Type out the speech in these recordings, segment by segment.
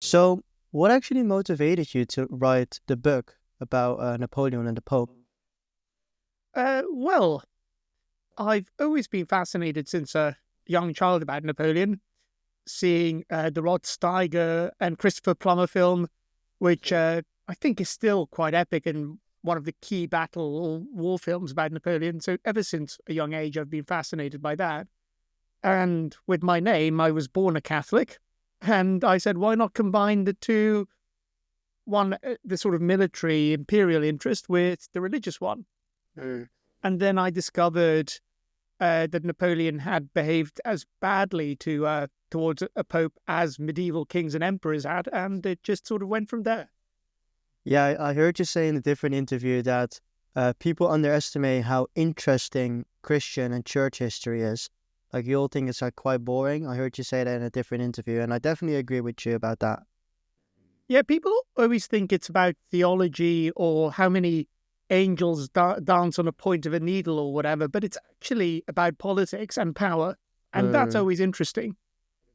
So, what actually motivated you to write the book about Napoleon and the Pope? Well, I've always been fascinated since a young child about Napoleon, seeing the Rod Steiger and Christopher Plummer film, which I think is still quite epic and one of the key battle or war films about Napoleon. So ever since a young age, I've been fascinated by that. And with my name, I was born a Catholic, and I said, why not combine the two, the sort of military imperial interest with the religious one? Mm. And then I discovered that Napoleon had behaved as badly towards a pope as medieval kings and emperors had, and it just sort of went from there. Yeah, I heard you say in a different interview that people underestimate how interesting Christian and church history is. Like, you all think it's like quite boring. I heard you say that in a different interview, and I definitely agree with you about that. Yeah, people always think it's about theology or how many angels dance on a point of a needle or whatever, but it's actually about politics and power, and that's Mm. always interesting.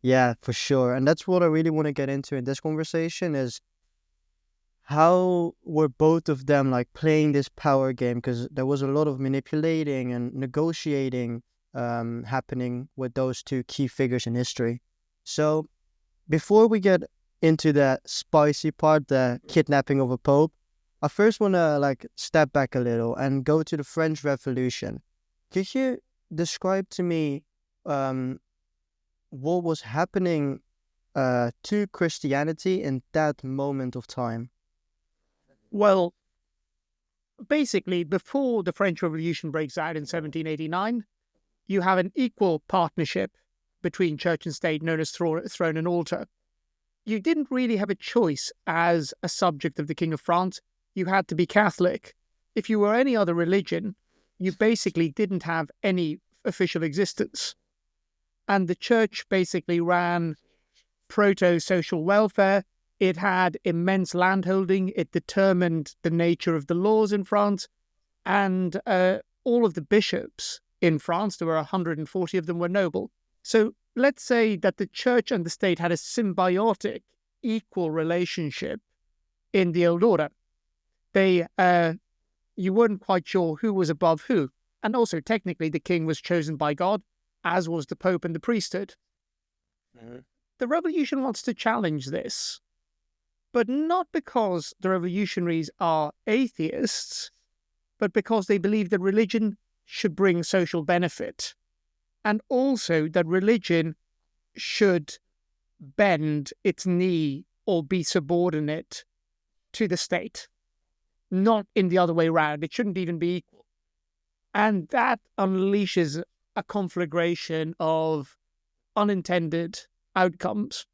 Yeah, for sure. And that's what I really want to get into in this conversation is how were both of them like playing this power game? Because there was a lot of manipulating and negotiating happening with those two key figures in history. So before we get into the spicy part, the kidnapping of a pope, I first want to like step back a little and go to the French Revolution. Could you describe to me um, what was happening to Christianity in that moment of time? Well, basically, before the French Revolution breaks out in 1789, you have an equal partnership between church and state known as throne and altar. You didn't really have a choice as a subject of the King of France. You had to be Catholic. If you were any other religion, you basically didn't have any official existence. And the church basically ran proto-social welfare. It had immense landholding. It determined the nature of the laws in France. And all of the bishops in France, there were 140 of them, were noble. So let's say that the church and the state had a symbiotic, equal relationship in the old order. You weren't quite sure who was above who. And also, technically, the king was chosen by God, as was the pope and the priesthood. Mm-hmm. The revolution wants to challenge this, but not because the revolutionaries are atheists, but because they believe that religion should bring social benefit, and also that religion should bend its knee or be subordinate to the state, not in the other way around. It shouldn't even be equal. And that unleashes a conflagration of unintended outcomes.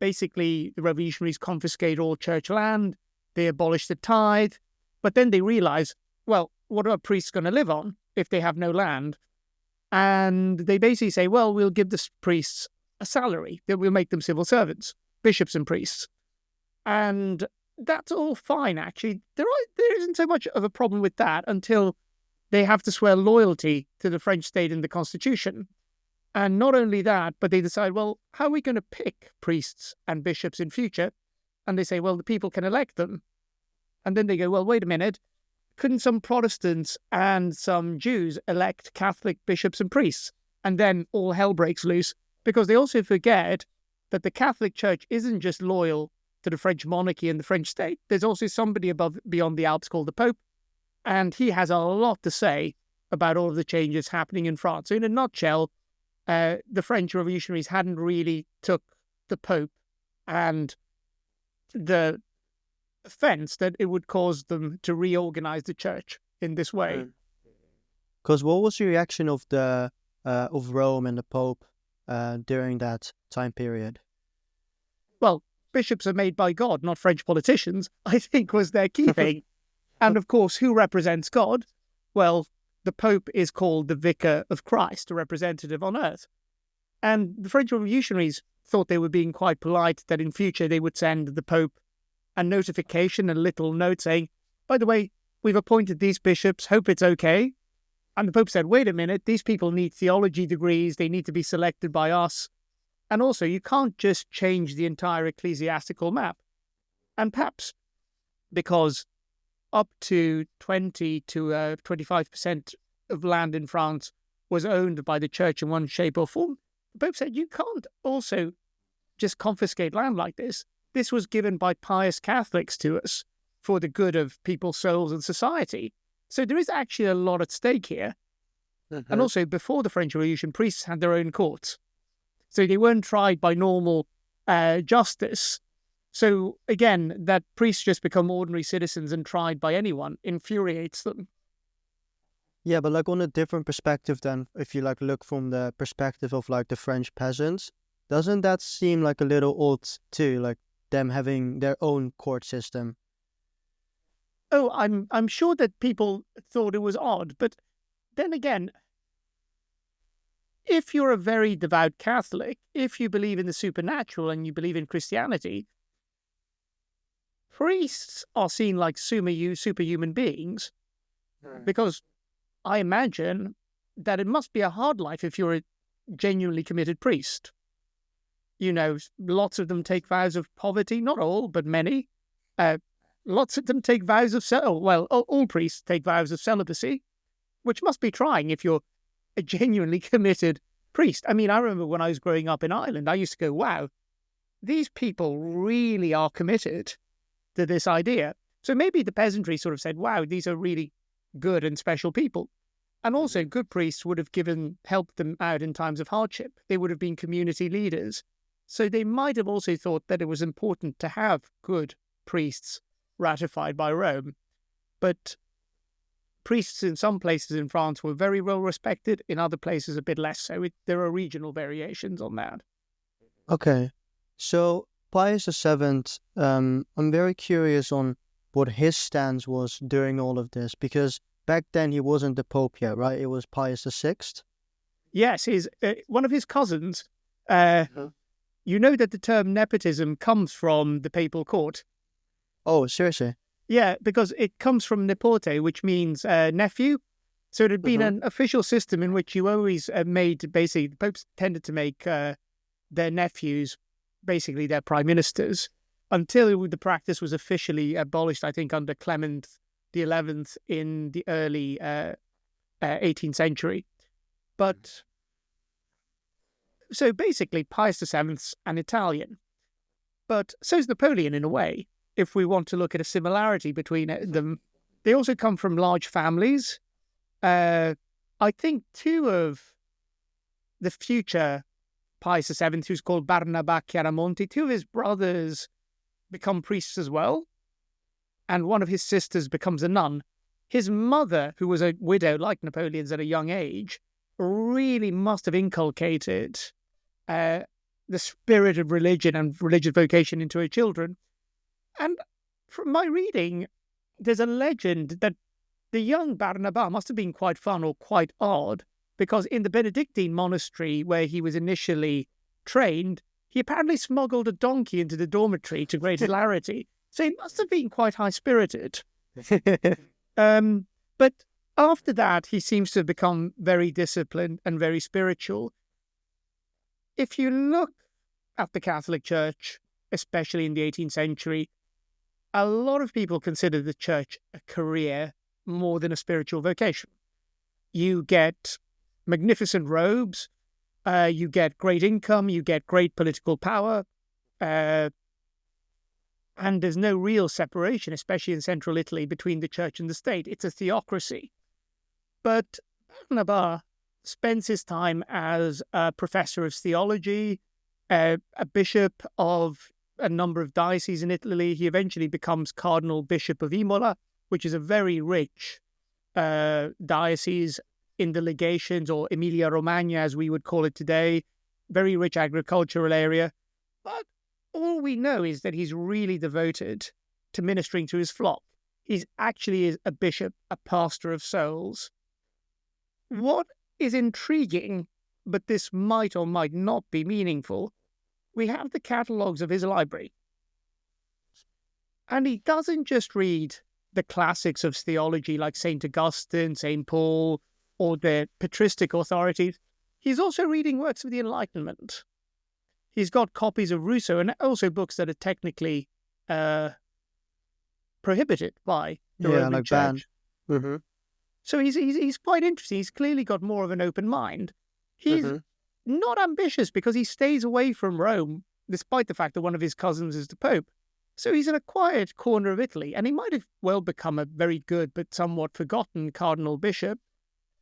Basically, the revolutionaries confiscate all church land, they abolish the tithe, but then they realize, well, what are priests going to live on if they have no land? And they basically say, well, we'll give the priests a salary, that we'll make them civil servants, bishops and priests. And that's all fine, actually. There isn't so much of a problem with that until they have to swear loyalty to the French state in the constitution. And not only that, but they decide, well, how are we going to pick priests and bishops in future? And they say, well, the people can elect them. And then they go, well, wait a minute. Couldn't some Protestants and some Jews elect Catholic bishops and priests? And then all hell breaks loose, because they also forget that the Catholic Church isn't just loyal to the French monarchy and the French state. There's also somebody beyond the Alps called the Pope, and he has a lot to say about all of the changes happening in France. So in a nutshell, the French revolutionaries hadn't really took the Pope and the offense that it would cause them to reorganize the church in this way. Because what was the reaction of the of Rome and the Pope during that time period? Well, bishops are made by God, not French politicians, I think was their key thing. And of course, who represents God? Well, the Pope is called the Vicar of Christ, a representative on earth. And the French revolutionaries thought they were being quite polite, that in future they would send the Pope a notification, a little note saying, by the way, we've appointed these bishops, hope it's okay. And the Pope said, wait a minute, these people need theology degrees, they need to be selected by us. And also, you can't just change the entire ecclesiastical map. And perhaps because up to 20 to 25% of land in France was owned by the church in one shape or form, the Pope said, you can't also just confiscate land like this. This was given by pious Catholics to us for the good of people's souls and society. So there is actually a lot at stake here. And also, before the French Revolution, priests had their own courts. So they weren't tried by normal justice. So again, that priests just become ordinary citizens and tried by anyone infuriates them. Yeah, but like on a different perspective than if you like look from the perspective of like the French peasants, doesn't that seem like a little odd too, like them having their own court system? Oh, I'm sure that people thought it was odd, but then again, if you're a very devout Catholic, if you believe in the supernatural and you believe in Christianity, priests are seen like superhuman beings, because I imagine that it must be a hard life if you're a genuinely committed priest. You know, lots of them take vows of poverty, not all, but many. Lots of them take vows of all priests take vows of celibacy, which must be trying if you're a genuinely committed priest. I mean, I remember when I was growing up in Ireland, I used to go, wow, these people really are committed to this idea. So maybe the peasantry sort of said, wow, these are really good and special people. And also good priests would have helped them out in times of hardship. They would have been community leaders. So they might have also thought that it was important to have good priests ratified by Rome. But priests in some places in France were very well respected, in other places a bit less so. There are regional variations on that. Okay, so Pius VII, I'm very curious on what his stance was during all of this, because back then he wasn't the Pope yet, right? It was Pius VI. Yes, one of his cousins. You know that the term nepotism comes from the papal court. Oh, seriously? Yeah, because it comes from nepote, which means nephew. So it had been an official system in which you always basically, the popes tended to make their nephews basically their prime ministers, until the practice was officially abolished, I think, under Clement XI in the early 18th century. But so basically, Pius VII's an Italian, but so's Napoleon in a way. If we want to look at a similarity between them, they also come from large families. I think two of the future Pius VII, who's called Barnaba Chiaramonti, two of his brothers become priests as well, and one of his sisters becomes a nun. His mother, who was a widow like Napoleon's at a young age, really must have inculcated the spirit of religion and religious vocation into her children. And from my reading, there's a legend that the young Barnaba must have been quite fun or quite odd, because in the Benedictine monastery where he was initially trained, he apparently smuggled a donkey into the dormitory to great hilarity. So he must have been quite high-spirited. But after that, he seems to have become very disciplined and very spiritual. If you look at the Catholic Church, especially in the 18th century, a lot of people consider the church a career more than a spiritual vocation. You get magnificent robes, you get great income, you get great political power, and there's no real separation, especially in central Italy, between the church and the state. It's a theocracy. But Barnaba spends his time as a professor of theology, a bishop of a number of dioceses in Italy. He eventually becomes Cardinal Bishop of Imola, which is a very rich diocese in the legations, or Emilia-Romagna as we would call it today, very rich agricultural area. But all we know is that he's really devoted to ministering to his flock. He's actually a bishop, a pastor of souls. What is intriguing, but this might or might not be meaningful, we have the catalogues of his library. And he doesn't just read the classics of theology like St. Augustine, St. Paul, or the patristic authorities. He's also reading works of the Enlightenment. He's got copies of Rousseau and also books that are technically prohibited by the Yeah, Roman like banned. Church. Mm-hmm. So he's quite interesting. He's clearly got more of an open mind. He's Mm-hmm. not ambitious because he stays away from Rome, despite the fact that one of his cousins is the Pope. So he's in a quiet corner of Italy, and he might have well become a very good but somewhat forgotten cardinal bishop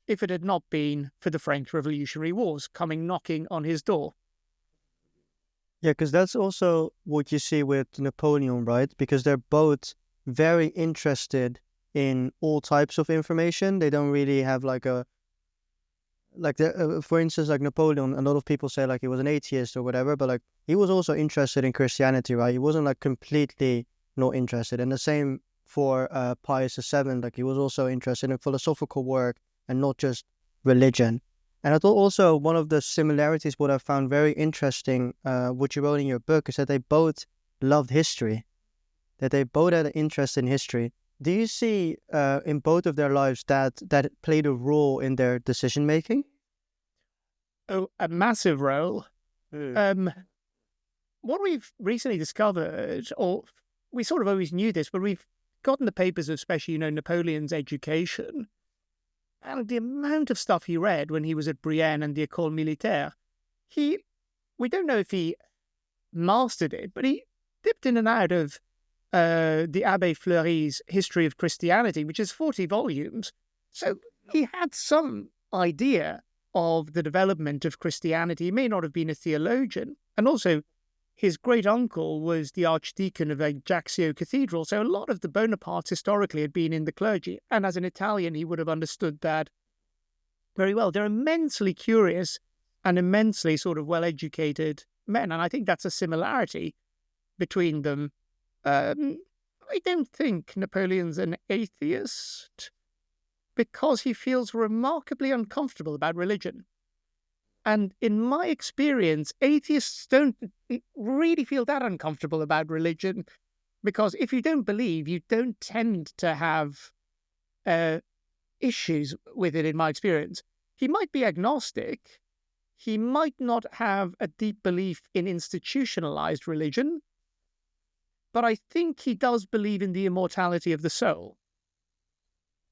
if it had not been for the French Revolutionary Wars coming knocking on his door. Yeah, because that's also what you see with Napoleon, right? Because they're both very interested in all types of information. They don't really have like a for instance, like Napoleon. A lot of people say like he was an atheist or whatever, but like he was also interested in Christianity, right? He wasn't like completely not interested. And the same for Pius VII. Like he was also interested in philosophical work and not just religion. And I thought also one of the similarities, what I found very interesting, what you wrote in your book, is that they both loved history, that they both had an interest in history. Do you see in both of their lives that played a role in their decision making? Oh, a massive role. Mm. What we've recently discovered, or we sort of always knew this, but we've gotten the papers of, especially, Napoleon's education and the amount of stuff he read when he was at Brienne and the École Militaire. We don't know if he mastered it, but he dipped in and out of the Abbé Fleury's History of Christianity, which is 40 volumes. So he had some idea of the development of Christianity. He may not have been a theologian. And also, his great-uncle was the Archdeacon of Ajaccio Cathedral, so a lot of the Bonapartes historically had been in the clergy, and as an Italian he would have understood that very well. They're immensely curious and immensely sort of well-educated men, and I think that's a similarity between them. I don't think Napoleon's an atheist because he feels remarkably uncomfortable about religion. And in my experience, atheists don't really feel that uncomfortable about religion because if you don't believe, you don't tend to have issues with it, in my experience. He might be agnostic. He might not have a deep belief in institutionalized religion, but I think he does believe in the immortality of the soul.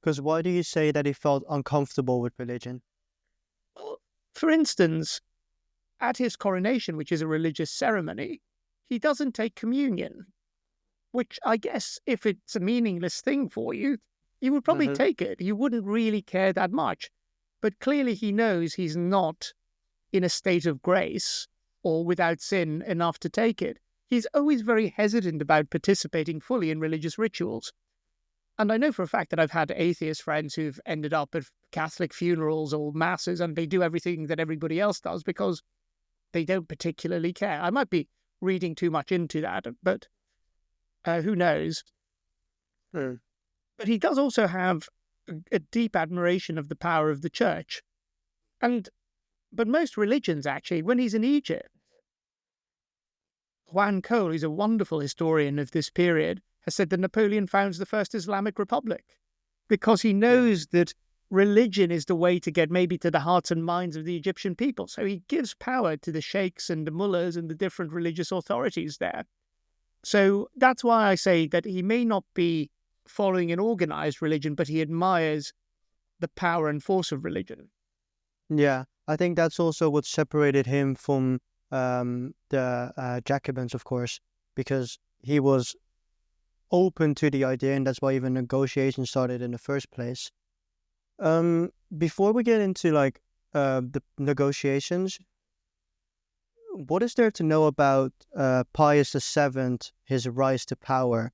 Because why do you say that he felt uncomfortable with religion? For instance, at his coronation, which is a religious ceremony, he doesn't take communion, which I guess if it's a meaningless thing for you, you would probably take it. You wouldn't really care that much. But clearly he knows he's not in a state of grace or without sin enough to take it. He's always very hesitant about participating fully in religious rituals. And I know for a fact that I've had atheist friends who've ended up at Catholic funerals or masses, and they do everything that everybody else does because they don't particularly care. I might be reading too much into that, but who knows? But he does also have a deep admiration of the power of the church. But most religions, actually, when he's in Egypt, Juan Cole, who's a wonderful historian of this period, has said that Napoleon founds the first Islamic Republic because he knows that religion is the way to get maybe to the hearts and minds of the Egyptian people. So he gives power to the sheikhs and the mullahs and the different religious authorities there. So that's why I say that he may not be following an organized religion, but he admires the power and force of religion. Yeah, I think that's also what separated him from the Jacobins, of course, because he was open to the idea, and that's why even negotiations started in the first place. Before we get into like the negotiations, what is there to know about Pius VII, his rise to power?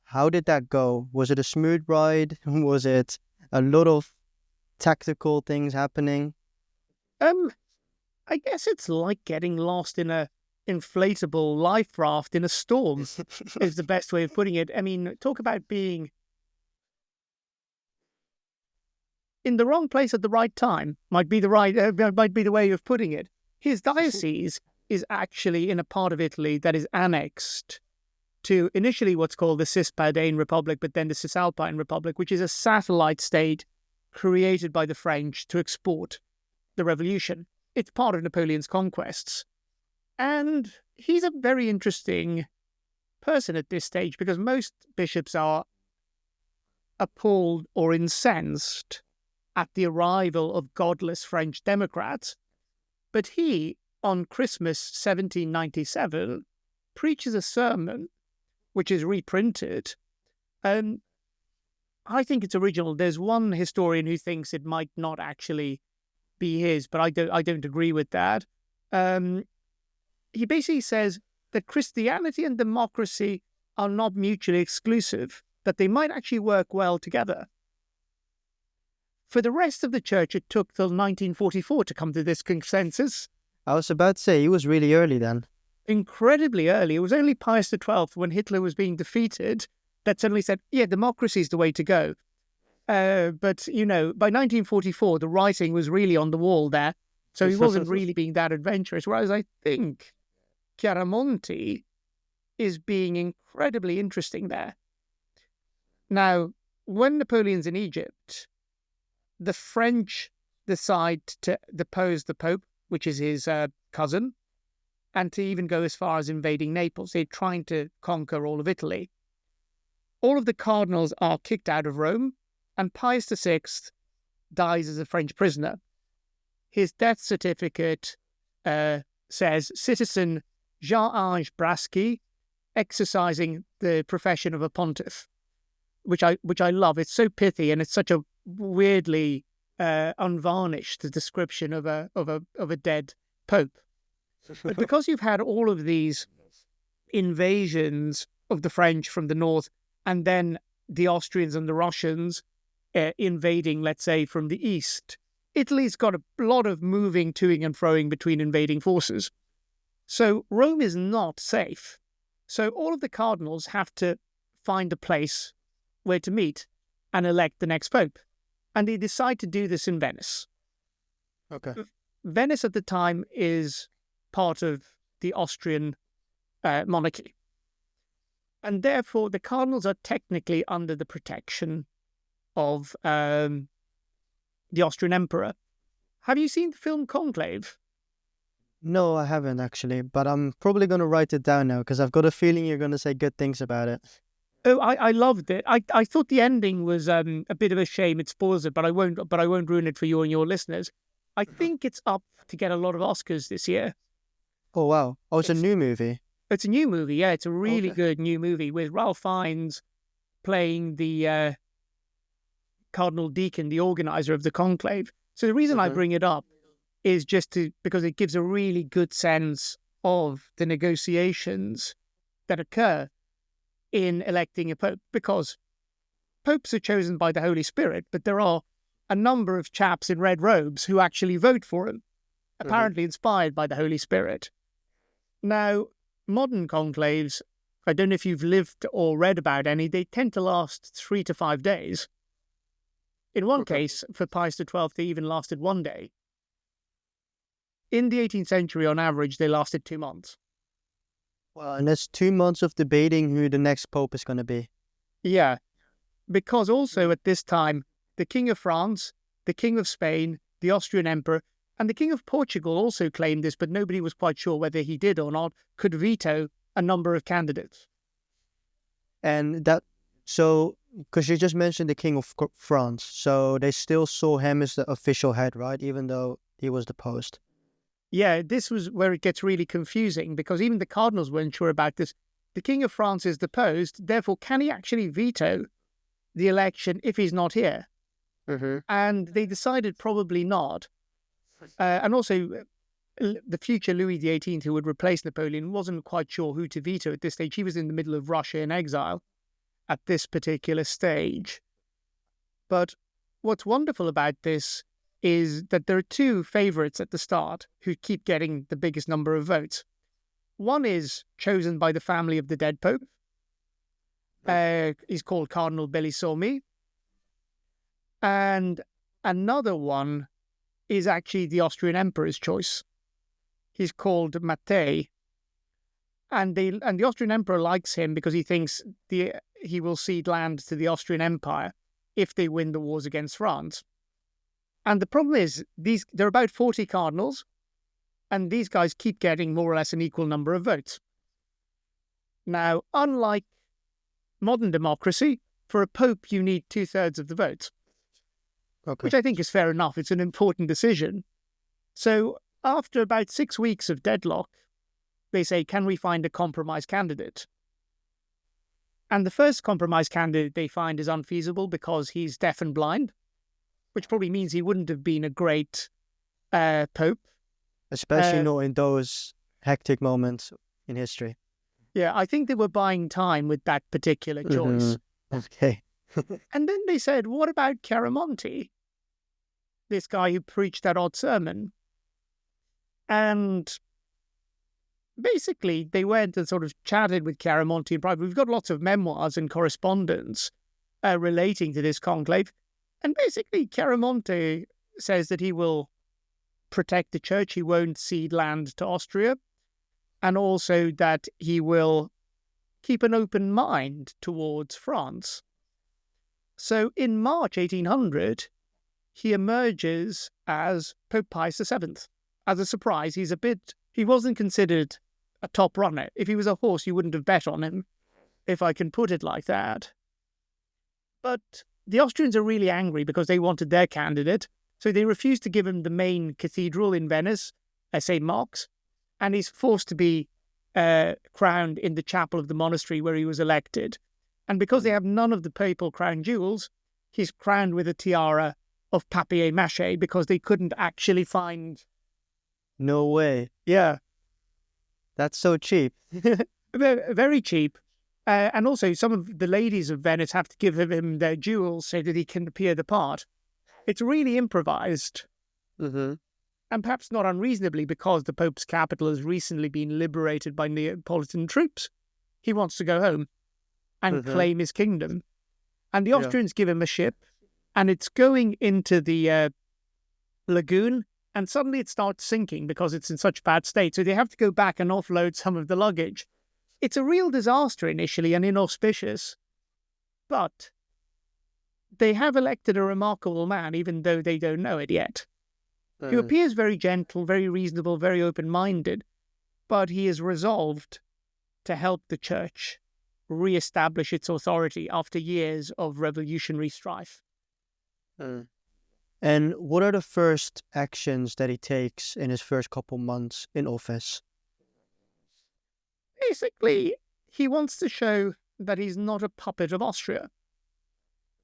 How did that go? Was it a smooth ride? Was it a lot of tactical things happening? I guess it's like getting lost in a inflatable life raft in a storm is the best way of putting it. I mean, talk about being in the wrong place at the right time might be the way of putting it. His diocese is actually in a part of Italy that is annexed to initially what's called the Cispadane Republic, but then the Cisalpine Republic, which is a satellite state created by the French to export the revolution. It's part of Napoleon's conquests. And he's a very interesting person at this stage, because most bishops are appalled or incensed at the arrival of godless French Democrats. But he, on Christmas 1797, preaches a sermon which is reprinted. And I think it's original. There's one historian who thinks it might not actually be his, but I don't agree with that. He basically says that Christianity and democracy are not mutually exclusive, that they might actually work well together. For the rest of the church, it took till 1944 to come to this consensus. I was about to say, he was really early then. Incredibly early. It was only Pius XII, when Hitler was being defeated, that suddenly said, yeah, democracy is the way to go. But, you know, by 1944, the writing was really on the wall there. So he wasn't really being that adventurous. Whereas I think Chiaramonti is being incredibly interesting there. Now, when Napoleon's in Egypt, the French decide to depose the Pope, which is his cousin, and to even go as far as invading Naples. They're trying to conquer all of Italy. All of the cardinals are kicked out of Rome, and Pius VI dies as a French prisoner. His death certificate says, Citizen Jean-Ange Braschi, exercising the profession of a pontiff, which I love. It's so pithy, and it's such a weirdly unvarnished description of a dead pope. But because you've had all of these invasions of the French from the north, and then the Austrians and the Russians invading, let's say, from the east, Italy's got a lot of moving, toing and froing between invading forces. So Rome is not safe. So all of the cardinals have to find a place where to meet and elect the next pope. And they decide to do this in Venice. Okay. Venice at the time is part of the Austrian monarchy. And therefore, the cardinals are technically under the protection of the Austrian emperor. Have you seen the film Conclave? No, I haven't actually, but I'm probably going to write it down now because I've got a feeling you're going to say good things about it. Oh, I loved it. I thought the ending was a bit of a shame. It spoils it, but I won't ruin it for you and your listeners. I think it's up to get a lot of Oscars this year. Oh, wow. Oh, it's a new movie. It's a new movie, yeah. It's a really good new movie with Ralph Fiennes playing the Cardinal Deacon, the organizer of the conclave. So the reason I bring it up is just because it gives a really good sense of the negotiations that occur in electing a pope, because popes are chosen by the Holy Spirit, but there are a number of chaps in red robes who actually vote for him, apparently inspired by the Holy Spirit. Now, modern conclaves, I don't know if you've lived or read about any, they tend to last 3 to 5 days. In one case, for Pius XII, they even lasted 1 day. In the 18th century, on average, they lasted 2 months. Well, and that's 2 months of debating who the next pope is going to be. Yeah, because also at this time, the King of France, the King of Spain, the Austrian Emperor, and the King of Portugal also claimed this, but nobody was quite sure whether he did or not, could veto a number of candidates. And that, so, because you just mentioned the King of France, so they still saw him as the official head, right? Even though he was deposed. Yeah, this was where it gets really confusing, because even the cardinals weren't sure about this. The King of France is deposed, therefore can he actually veto the election if he's not here? And they decided probably not. And also, the future Louis XVIII, who would replace Napoleon, wasn't quite sure who to veto at this stage. He was in the middle of Russia in exile at this particular stage. But what's wonderful about this is that there are two favourites at the start who keep getting the biggest number of votes. One is chosen by the family of the dead Pope. He's called Cardinal Bellisomi. And another one is actually the Austrian Emperor's choice. He's called Mattei. And the Austrian Emperor likes him because he thinks he will cede land to the Austrian Empire if they win the wars against France. And the problem is, there are about 40 cardinals, And these guys keep getting more or less an equal number of votes. Now, unlike modern democracy, for a pope, you need 2/3 of the votes, which I think is fair enough. It's an important decision. So after about 6 weeks of deadlock, they say, can we find a compromise candidate? And the first compromise candidate they find is unfeasible because he's deaf and blind, which probably means he wouldn't have been a great pope. Especially not in those hectic moments in history. Yeah, I think they were buying time with that particular choice. Okay. And then they said, what about Chiaramonti? This guy who preached that odd sermon. And basically, they went and sort of chatted with Chiaramonti in private. We've got lots of memoirs and correspondence relating to this conclave. And basically, Chiaramonti says that he will protect the church. He won't cede land to Austria. And also that he will keep an open mind towards France. So in March 1800, he emerges as Pope Pius VII. As a surprise, he wasn't considered a top runner. If he was a horse, you wouldn't have bet on him, if I can put it like that. But the Austrians are really angry because they wanted their candidate, so they refused to give him the main cathedral in Venice, St. Mark's, and he's forced to be crowned in the chapel of the monastery where he was elected. And because they have none of the papal crown jewels, he's crowned with a tiara of papier-mâché because they couldn't actually find... No way. Yeah. That's so cheap. Very cheap. And also, some of the ladies of Venice have to give him their jewels so that he can appear the part. It's really improvised. And perhaps not unreasonably, because the Pope's capital has recently been liberated by Neapolitan troops. He wants to go home and claim his kingdom. And the Austrians give him a ship, and it's going into the lagoon, and suddenly it starts sinking because it's in such bad state. So they have to go back and offload some of the luggage. It's a real disaster initially and inauspicious. But they have elected a remarkable man, even though they don't know it yet. Who appears very gentle, very reasonable, very open-minded, but he is resolved to help the church re-establish its authority after years of revolutionary strife. And what are the first actions that he takes in his first couple months in office? Basically, he wants to show that he's not a puppet of Austria.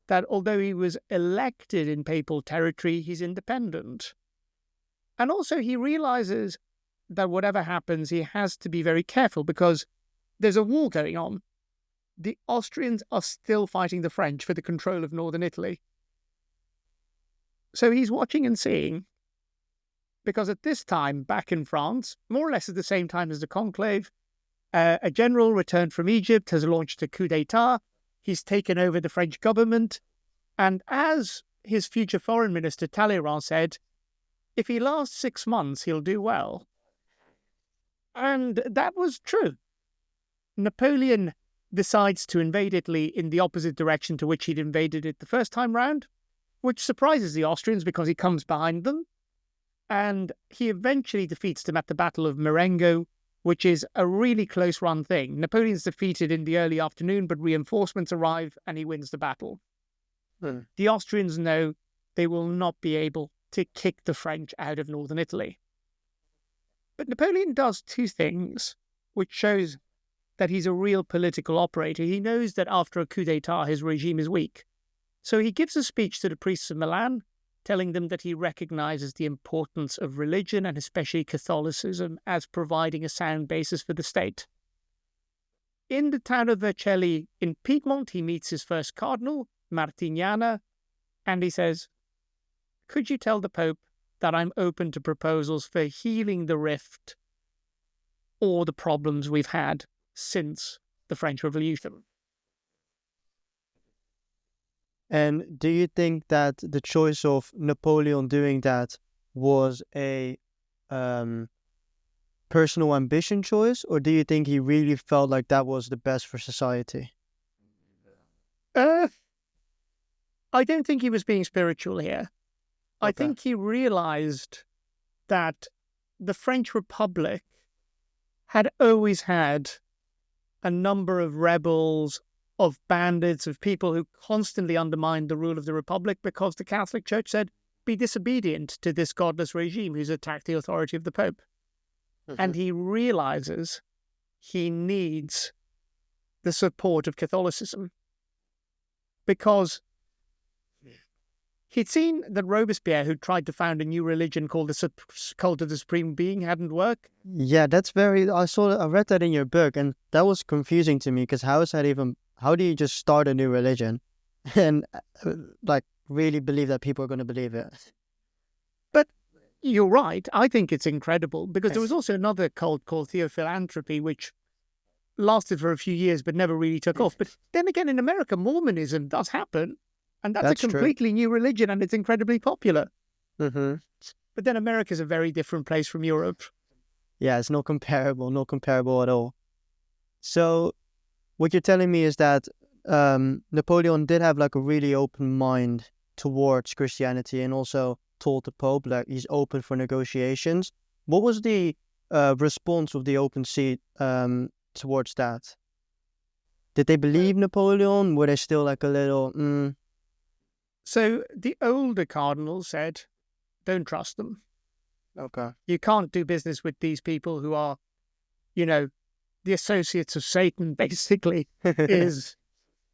That although he was elected in papal territory, he's independent. And also he realizes that whatever happens, he has to be very careful because there's a war going on. The Austrians are still fighting the French for the control of northern Italy. So he's watching and seeing, because at this time, back in France, more or less at the same time as the conclave, a general returned from Egypt, has launched a coup d'etat, he's taken over the French government, and as his future foreign minister Talleyrand said, if he lasts 6 months, he'll do well. And that was true. Napoleon decides to invade Italy in the opposite direction to which he'd invaded it the first time round, which surprises the Austrians because he comes behind them. And he eventually defeats them at the Battle of Marengo, which is a really close-run thing. Napoleon's defeated in the early afternoon, but reinforcements arrive and he wins the battle. The Austrians know they will not be able to kick the French out of northern Italy. But Napoleon does two things, which shows that he's a real political operator. He knows that after a coup d'etat, his regime is weak. So he gives a speech to the priests of Milan, telling them that he recognizes the importance of religion, and especially Catholicism, as providing a sound basis for the state. In the town of Vercelli in Piedmont, he meets his first cardinal, Martignana, and he says, could you tell the Pope that I'm open to proposals for healing the rift or the problems we've had since the French Revolution? And do you think that the choice of Napoleon doing that was a personal ambition choice, or do you think he really felt like that was the best for society? I don't think he was being spiritual here. I think he realized that the French Republic had always had a number of rebels, of bandits, of people who constantly undermined the rule of the Republic because the Catholic Church said, be disobedient to this godless regime who's attacked the authority of the Pope. And he realizes he needs the support of Catholicism because he'd seen that Robespierre, who tried to found a new religion called the Cult of the Supreme Being, hadn't worked. Yeah, that's very. I read that in your book, and that was confusing to me because how is that even? How do you just start a new religion, and like really believe that people are going to believe it? But you're right. I think it's incredible because there was also another cult called Theophilanthropy, which lasted for a few years but never really took off. But then again, in America, Mormonism does happen. And that's a completely new religion, and it's incredibly popular. Mm-hmm. But then America's a very different place from Europe. Yeah, it's not comparable at all. So what you're telling me is that Napoleon did have like a really open mind towards Christianity and also told the Pope like he's open for negotiations. What was the response of the open seat towards that? Did they believe Napoleon? Were they still like a little... So the older cardinals said, don't trust them. Okay. You can't do business with these people who are, the associates of Satan, basically, is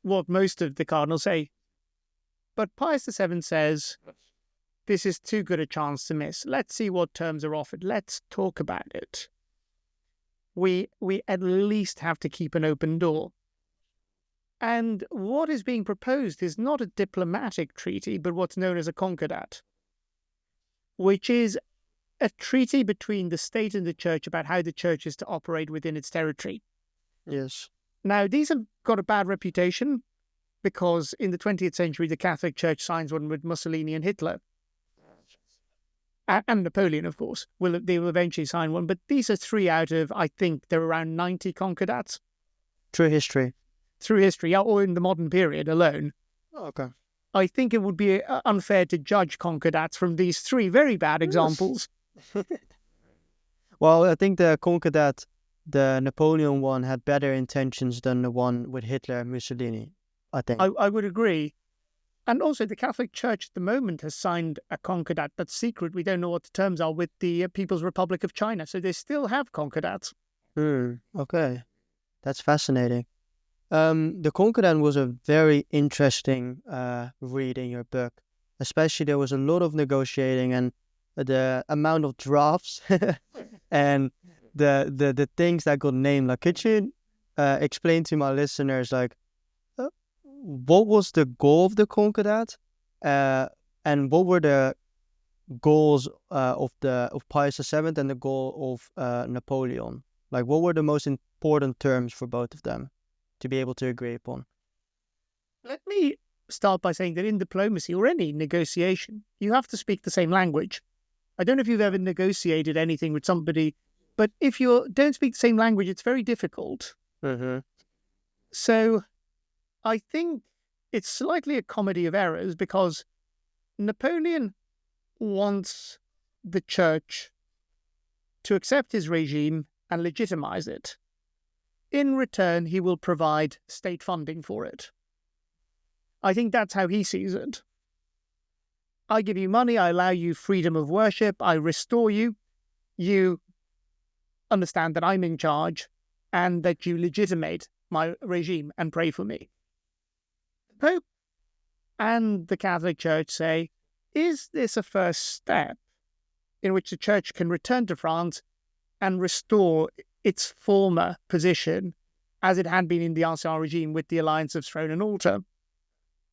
what most of the cardinals say. But Pius VII says, this is too good a chance to miss. Let's see what terms are offered. Let's talk about it. We at least have to keep an open door. And what is being proposed is not a diplomatic treaty, but what's known as a concordat, which is a treaty between the state and the church about how the church is to operate within its territory. Yes. Now, these have got a bad reputation because in the 20th century, the Catholic Church signs one with Mussolini and Hitler. And Napoleon, of course. They will eventually sign one. But these are 3 out of, I think, there are around 90 concordats. Through history, or in the modern period alone. Okay. I think it would be unfair to judge concordats from these 3 very bad examples. Well, I think the concordat, the Napoleon one, had better intentions than the one with Hitler and Mussolini, I think. I would agree. And also the Catholic Church at the moment has signed a concordat that's secret. We don't know what the terms are with the People's Republic of China. So they still have concordats. Okay. That's fascinating. The Concordat was a very interesting read in your book. Especially there was a lot of negotiating and the amount of drafts and the things that got named. Like, could you explain to my listeners like what was the goal of the Concordat, and what were the goals of Pius VII and the goal of Napoleon? Like, what were the most important terms for both of them to be able to agree upon? Let me start by saying that in diplomacy or any negotiation, you have to speak the same language. I don't know if you've ever negotiated anything with somebody, but if you don't speak the same language, it's very difficult. Mm-hmm. So I think it's slightly a comedy of errors because Napoleon wants the church to accept his regime and legitimize it. In return, he will provide state funding for it. I think that's how he sees it. I give you money, I allow you freedom of worship, I restore you. You understand that I'm in charge and that you legitimate my regime and pray for me. The Pope and the Catholic Church say, is this a first step in which the church can return to France and restore its former position as it had been in the Ancien regime with the alliance of throne and altar?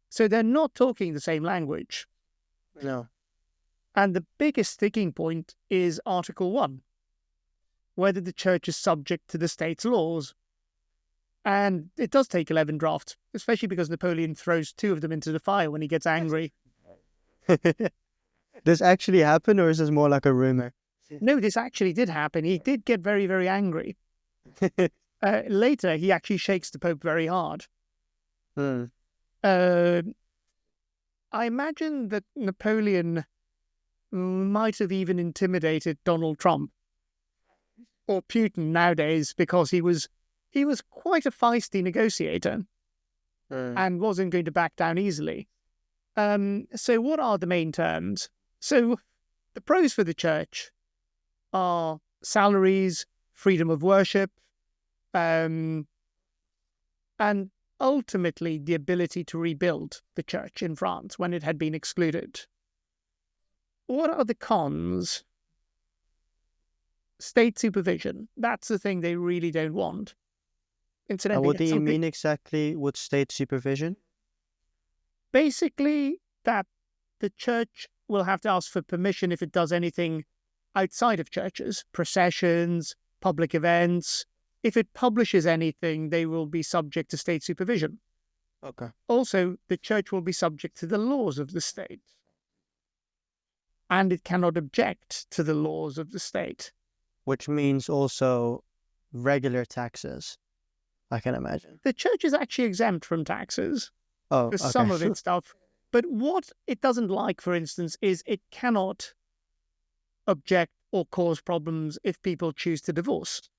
So they're not talking the same language. No. And the biggest sticking point is Article 1, whether the church is subject to the state's laws. And it does take 11 drafts, especially because Napoleon throws 2 of them into the fire when he gets angry. This actually happened, or is this more like a rumor? No, this actually did happen. He did get very, very angry. Later, he actually shakes the Pope very hard. I imagine that Napoleon might have even intimidated Donald Trump or Putin nowadays, because he was quite a feisty negotiator and wasn't going to back down easily. So what are the main terms? So the pros for the church are salaries, freedom of worship, and ultimately the ability to rebuild the church in France when it had been excluded. What are the cons? State supervision. That's the thing they really don't want. And Incidentally, what do you mean exactly with state supervision? basically that the church will have to ask for permission if it does anything outside of churches, processions, public events. If it publishes anything, they will be subject to state supervision. Okay. Also, the church will be subject to the laws of the state. And it cannot object to the laws of the state. Which means also regular taxes, I can imagine. The church is actually exempt from taxes Oh, for okay. some of its stuff. But what it doesn't like, for instance, is it cannot object or cause problems if people choose to divorce.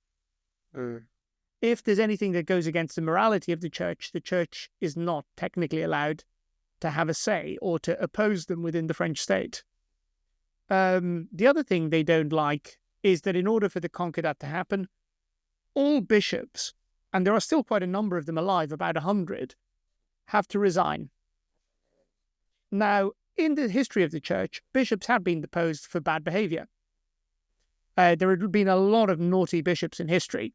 If there's anything that goes against the morality of the church is not technically allowed to have a say or to oppose them within the French state. The other thing they don't like is that in order for the concordat to happen, all bishops, and there are still quite a number of them alive, about 100, have to resign. Now, in the history of the church, bishops have been deposed for bad behavior. There had been a lot of naughty bishops in history,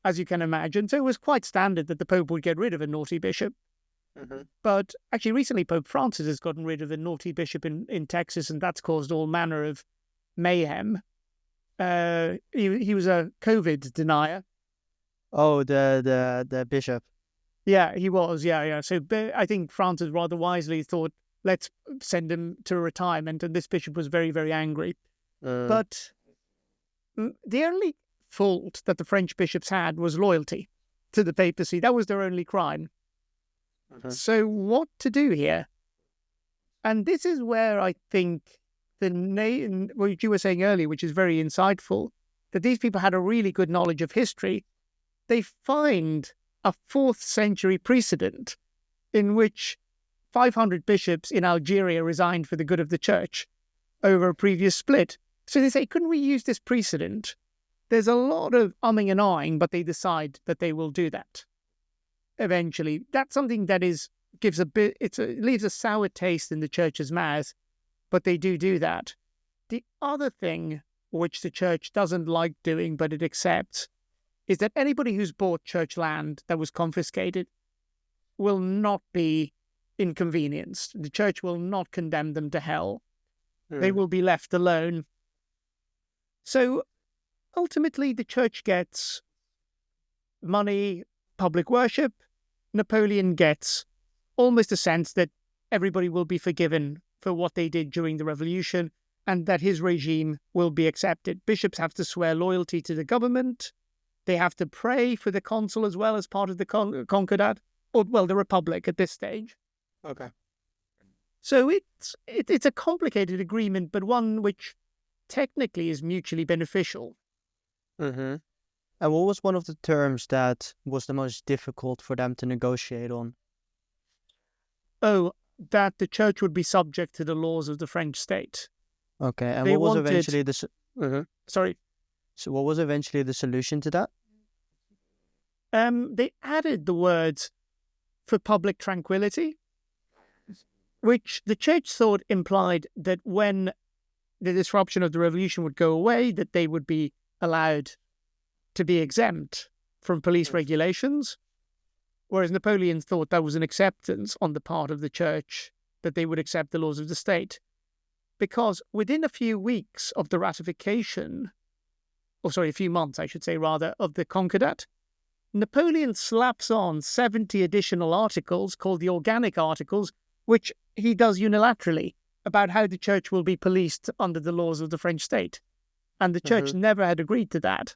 as you can imagine, so it was quite standard that the Pope would get rid of a naughty bishop. But actually, recently, Pope Francis has gotten rid of a naughty bishop in Texas, and that's caused all manner of mayhem. He was a COVID denier. Oh, the bishop. Yeah, he was. Yeah. So I think Francis rather wisely thought, let's send him to retirement, and this bishop was very, very angry. But the only fault that the French bishops had was loyalty to the papacy. That was their only crime. So what to do here? And this is where I think what you were saying earlier, which is very insightful, that these people had a really good knowledge of history. They find a 4th century precedent in which 500 bishops in Algeria resigned for the good of the church over a previous split. So they say, couldn't we use this precedent? There's a lot of umming and ahhing, but they decide that they will do that. Eventually, that's something that leaves a sour taste in the church's mouth, but they do that. The other thing which the church doesn't like doing, but it accepts, is that anybody who's bought church land that was confiscated will not be inconvenienced. The church will not condemn them to hell. They will be left alone. So ultimately, the church gets money, public worship. Napoleon gets almost a sense that everybody will be forgiven for what they did during the revolution and that his regime will be accepted. Bishops have to swear loyalty to the government. They have to pray for the consul as well as part of the concordat, or, well, the republic at this stage. Okay. So it's a complicated agreement, but one which technically is mutually beneficial. And what was one of the terms that was the most difficult for them to negotiate on? Oh, that the church would be subject to the laws of the French state. Okay, and They what was wanted- eventually the Sorry. so what was eventually the solution to that? They added the words for public tranquility, which the church thought implied that when the disruption of the revolution would go away, that they would be allowed to be exempt from police regulations, whereas Napoleon thought that was an acceptance on the part of the church that they would accept the laws of the state. Because within a few weeks of the ratification, a few months, I should say, rather, of the Concordat, Napoleon slaps on 70 additional articles called the Organic Articles, which he does unilaterally, about how the church will be policed under the laws of the French state. And the church never had agreed to that.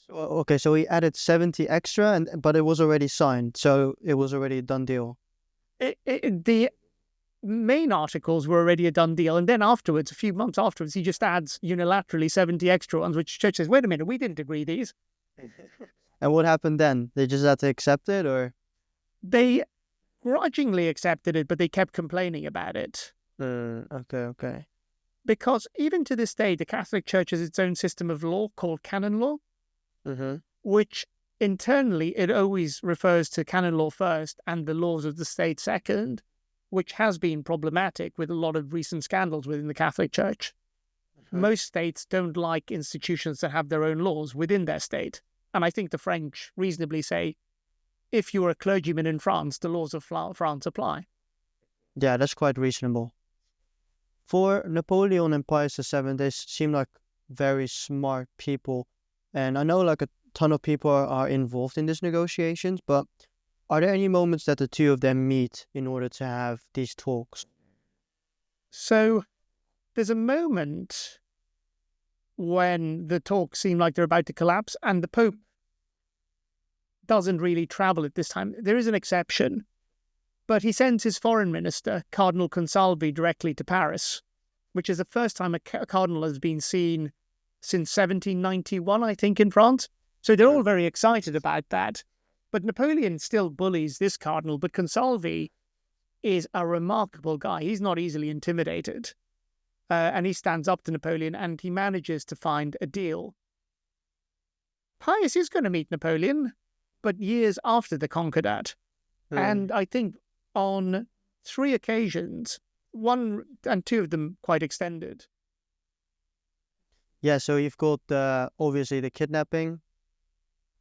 Okay, so he added 70 extra, but it was already signed, so it was already a done deal. main articles were already a done deal. And then afterwards, a few months afterwards, he just adds unilaterally 70 extra ones, which the church says, wait a minute, we didn't agree these. And what happened then? They just had to accept it, or? They grudgingly accepted it, but they kept complaining about it. Okay. Because even to this day, the Catholic Church has its own system of law called canon law, which internally it always refers to canon law first and the laws of the state second, which has been problematic with a lot of recent scandals within the Catholic Church. Most states don't like institutions that have their own laws within their state. And I think the French reasonably say, if you're a clergyman in France, the laws of France apply. Yeah, that's quite reasonable. For Napoleon and Pius VII, they seem like very smart people. And I know like a ton of people are involved in these negotiations, but are there any moments that the two of them meet in order to have these talks? So there's a moment when the talks seem like they're about to collapse and the Pope doesn't really travel at this time. There is an exception, but he sends his foreign minister, Cardinal Consalvi, directly to Paris, which is the first time a cardinal has been seen since 1791, I think, in France. So they're all very excited about that. But Napoleon still bullies this cardinal, but Consalvi is a remarkable guy. He's not easily intimidated. And he stands up to Napoleon and he manages to find a deal. Pius is going to meet Napoleon, but years after the Concordat. And I think on 3 occasions, 1 and 2 of them quite extended. Yeah, so you've got obviously the kidnapping,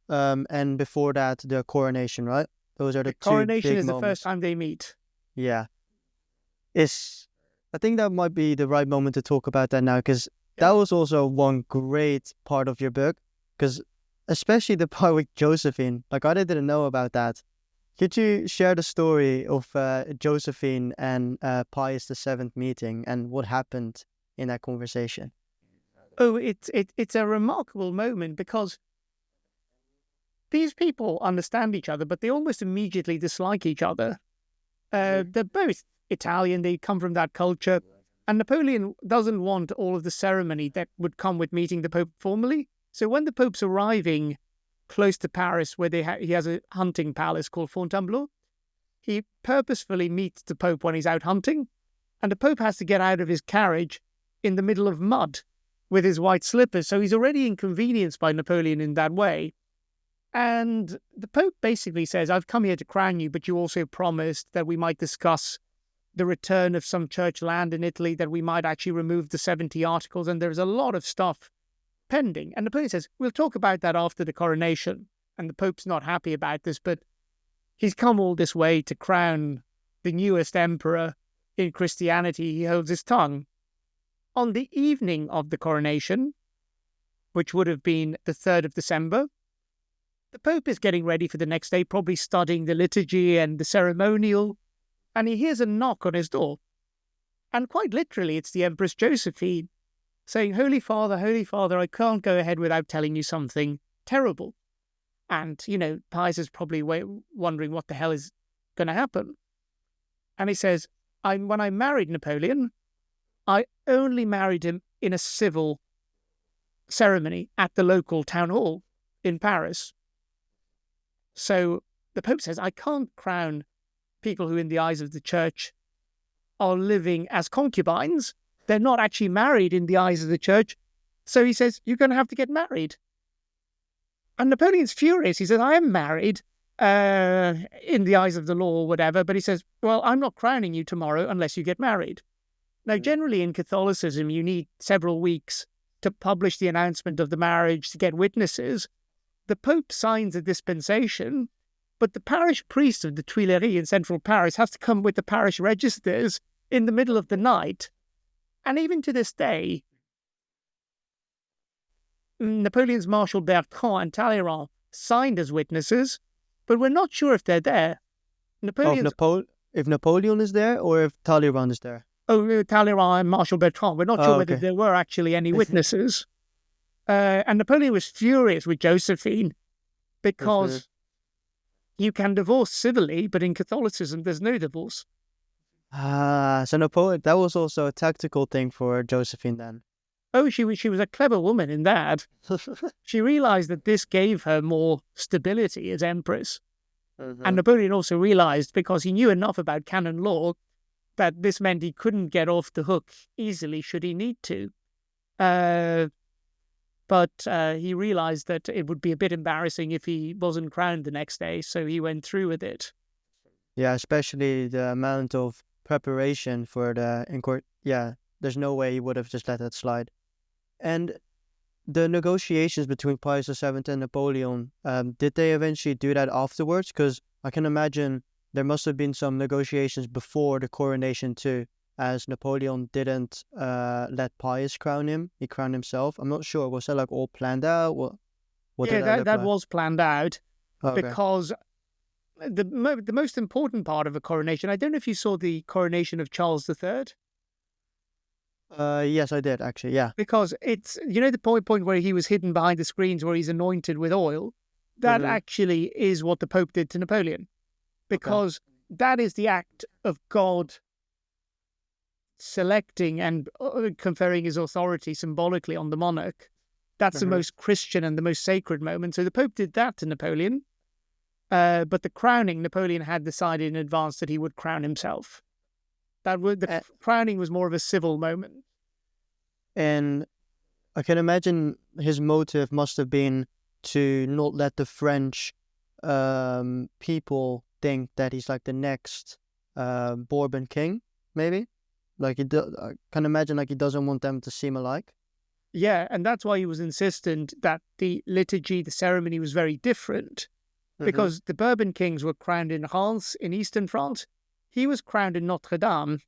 and before that, the coronation, right? Those are the two coronation big is moments. the first time they meet. Yeah. I think that might be the right moment to talk about that now, because that was also one great part of your book, because especially the part with Josephine, like I didn't know about that. Could you share the story of Josephine and Pius VII meeting and what happened in that conversation? Oh, it's a remarkable moment because these people understand each other, but they almost immediately dislike each other. They're both Italian, they come from that culture, and Napoleon doesn't want all of the ceremony that would come with meeting the Pope formally. So when the Pope's arriving close to Paris, where he has a hunting palace called Fontainebleau, he purposefully meets the Pope when he's out hunting, and the Pope has to get out of his carriage in the middle of mud with his white slippers. So he's already inconvenienced by Napoleon in that way. And the Pope basically says, I've come here to crown you, but you also promised that we might discuss the return of some church land in Italy, that we might actually remove the 70 articles, and there's a lot of stuff pending. And Napoleon says, we'll talk about that after the coronation. And the Pope's not happy about this, but he's come all this way to crown the newest emperor in Christianity. He holds his tongue. On the evening of the coronation, which would have been the 3rd of December, the Pope is getting ready for the next day, probably studying the liturgy and the ceremonial, and he hears a knock on his door. And quite literally, it's the Empress Josephine saying, Holy Father, I can't go ahead without telling you something terrible. And, Pius is probably wondering what the hell is going to happen. And he says, when I married Napoleon, I only married him in a civil ceremony at the local town hall in Paris. So the Pope says, I can't crown people who in the eyes of the church are living as concubines. They're not actually married in the eyes of the church. So he says, you're going to have to get married. And Napoleon's furious. He says, I am married in the eyes of the law or whatever. But he says, well, I'm not crowning you tomorrow unless you get married. Now, generally in Catholicism, you need several weeks to publish the announcement of the marriage, to get witnesses. The Pope signs a dispensation, but the parish priest of the Tuileries in central Paris has to come with the parish registers in the middle of the night. And even to this day, Napoleon's Marshal Bertrand and Talleyrand signed as witnesses, but we're not sure if they're there. If Napoleon is there or if Talleyrand is there? Oh, Talleyrand and Marshal Bertrand. We're not sure whether there were actually any witnesses. And Napoleon was furious with Josephine because you can divorce civilly, but in Catholicism, there's no divorce. So Napoleon, that was also a tactical thing for Josephine then. Oh, she was a clever woman in that. She realized that this gave her more stability as empress. And Hmm. Napoleon also realized, because he knew enough about canon law, that this meant he couldn't get off the hook easily should he need to. Uh, but he realized that it would be a bit embarrassing if he wasn't crowned the next day, so he went through with it. Yeah, especially the amount of preparation for the in court. Yeah, there's no way he would have just let that slide. And the negotiations between Pius VII and Napoleon, did they eventually do that afterwards? Because I can imagine there must have been some negotiations before the coronation too, as Napoleon didn't let Pius crown him. He crowned himself. I'm not sure. Was that like all planned out? What did Yeah, that that, look that like? was planned out Okay. because the most important part of a coronation, I don't know if you saw the coronation of Charles III, Yes, I did actually. Yeah. because it's, the point where he was hidden behind the screens where he's anointed with oil. That Mm-hmm. actually is what the Pope did to Napoleon, Okay. because that is the act of God selecting and conferring his authority symbolically on the monarch. That's the Mm-hmm. most Christian and the most sacred moment. So the Pope did that to Napoleon. But the crowning, Napoleon had decided in advance that he would crown himself. The crowning was more of a civil moment. And I can imagine his motive must have been to not let the French people think that he's like the next Bourbon king, maybe. I can imagine like he doesn't want them to seem alike. Yeah, and that's why he was insistent that the liturgy, the ceremony was very different, Mm-hmm. because the Bourbon kings were crowned in Reims in eastern France. He was crowned in Notre Dame,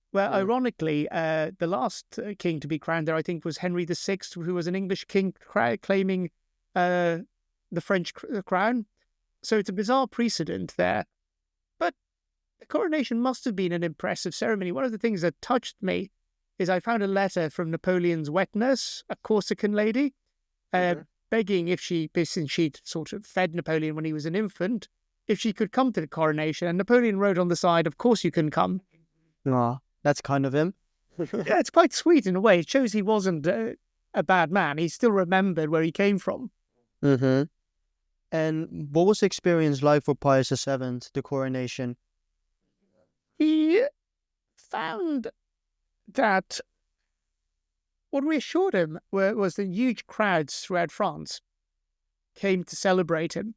where Mm. ironically, the last king to be crowned there, I think, was Henry VI, who was an English king claiming uh, the French crown. So it's a bizarre precedent there. But the coronation must have been an impressive ceremony. One of the things that touched me is I found a letter from Napoleon's wet nurse, a Corsican lady, uh, Mm-hmm. begging if since she'd sort of fed Napoleon when he was an infant, if she could come to the coronation. And Napoleon wrote on the side, "Of course you can come." Aw, that's kind of him. Yeah, it's quite sweet in a way. It shows he wasn't a bad man. He still remembered where he came from. Mm-hmm. And what was the experience like for Pius VII, the coronation? He found that what reassured him was the huge crowds throughout France came to celebrate him,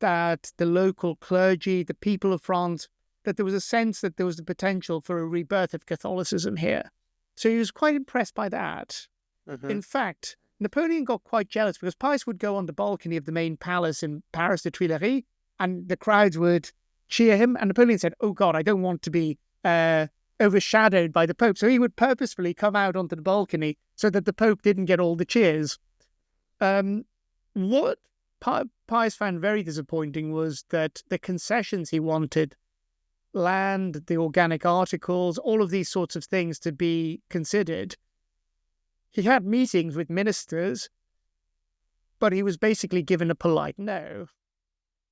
that the local clergy, the people of France, that there was a sense that there was the potential for a rebirth of Catholicism here. So he was quite impressed by that. Mm-hmm. In fact, Napoleon got quite jealous because Pius would go on the balcony of the main palace in Paris, the Tuileries, and the crowds would cheer him. And Napoleon said, "Oh God, I don't want to be overshadowed by the Pope." So he would purposefully come out onto the balcony so that the Pope didn't get all the cheers. Um, what Pius found very disappointing was that the concessions he wanted, land, the organic articles, all of these sorts of things to be considered. He had meetings with ministers, but he was basically given a polite no.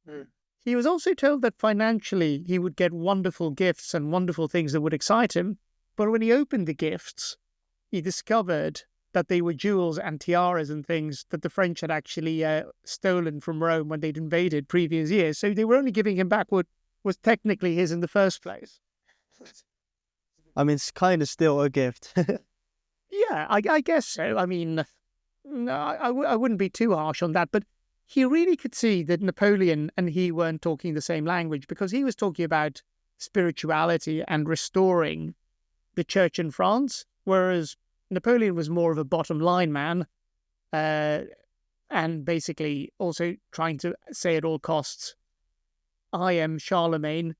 Mm. He was also told that financially he would get wonderful gifts and wonderful things that would excite him, but when he opened the gifts, he discovered that they were jewels and tiaras and things that the French had actually stolen from Rome when they'd invaded previous years. So they were only giving him back what was technically his in the first place. I mean, it's kind of still a gift. Yeah, I guess so. I mean, no, I wouldn't be too harsh on that, but he really could see that Napoleon and he weren't talking the same language, because he was talking about spirituality and restoring the church in France, whereas Napoleon was more of a bottom line man, uh, and basically also trying to say at all costs, "I am Charlemagne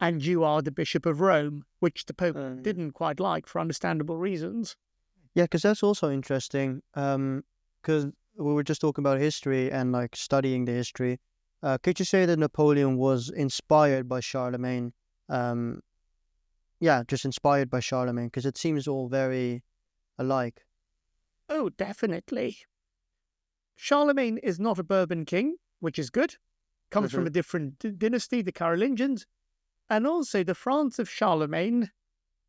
and you are the Bishop of Rome," which the Pope Mm. didn't quite like for understandable reasons. Yeah, because that's also interesting. Because we were just talking about history and like studying the history. Could you say that Napoleon was inspired by Charlemagne? Um, yeah, just inspired by Charlemagne because it seems all very alike. Oh, definitely. Charlemagne is not a Bourbon king, which is good. Comes from Mm-hmm. a different dynasty, the Carolingians. And also, the France of Charlemagne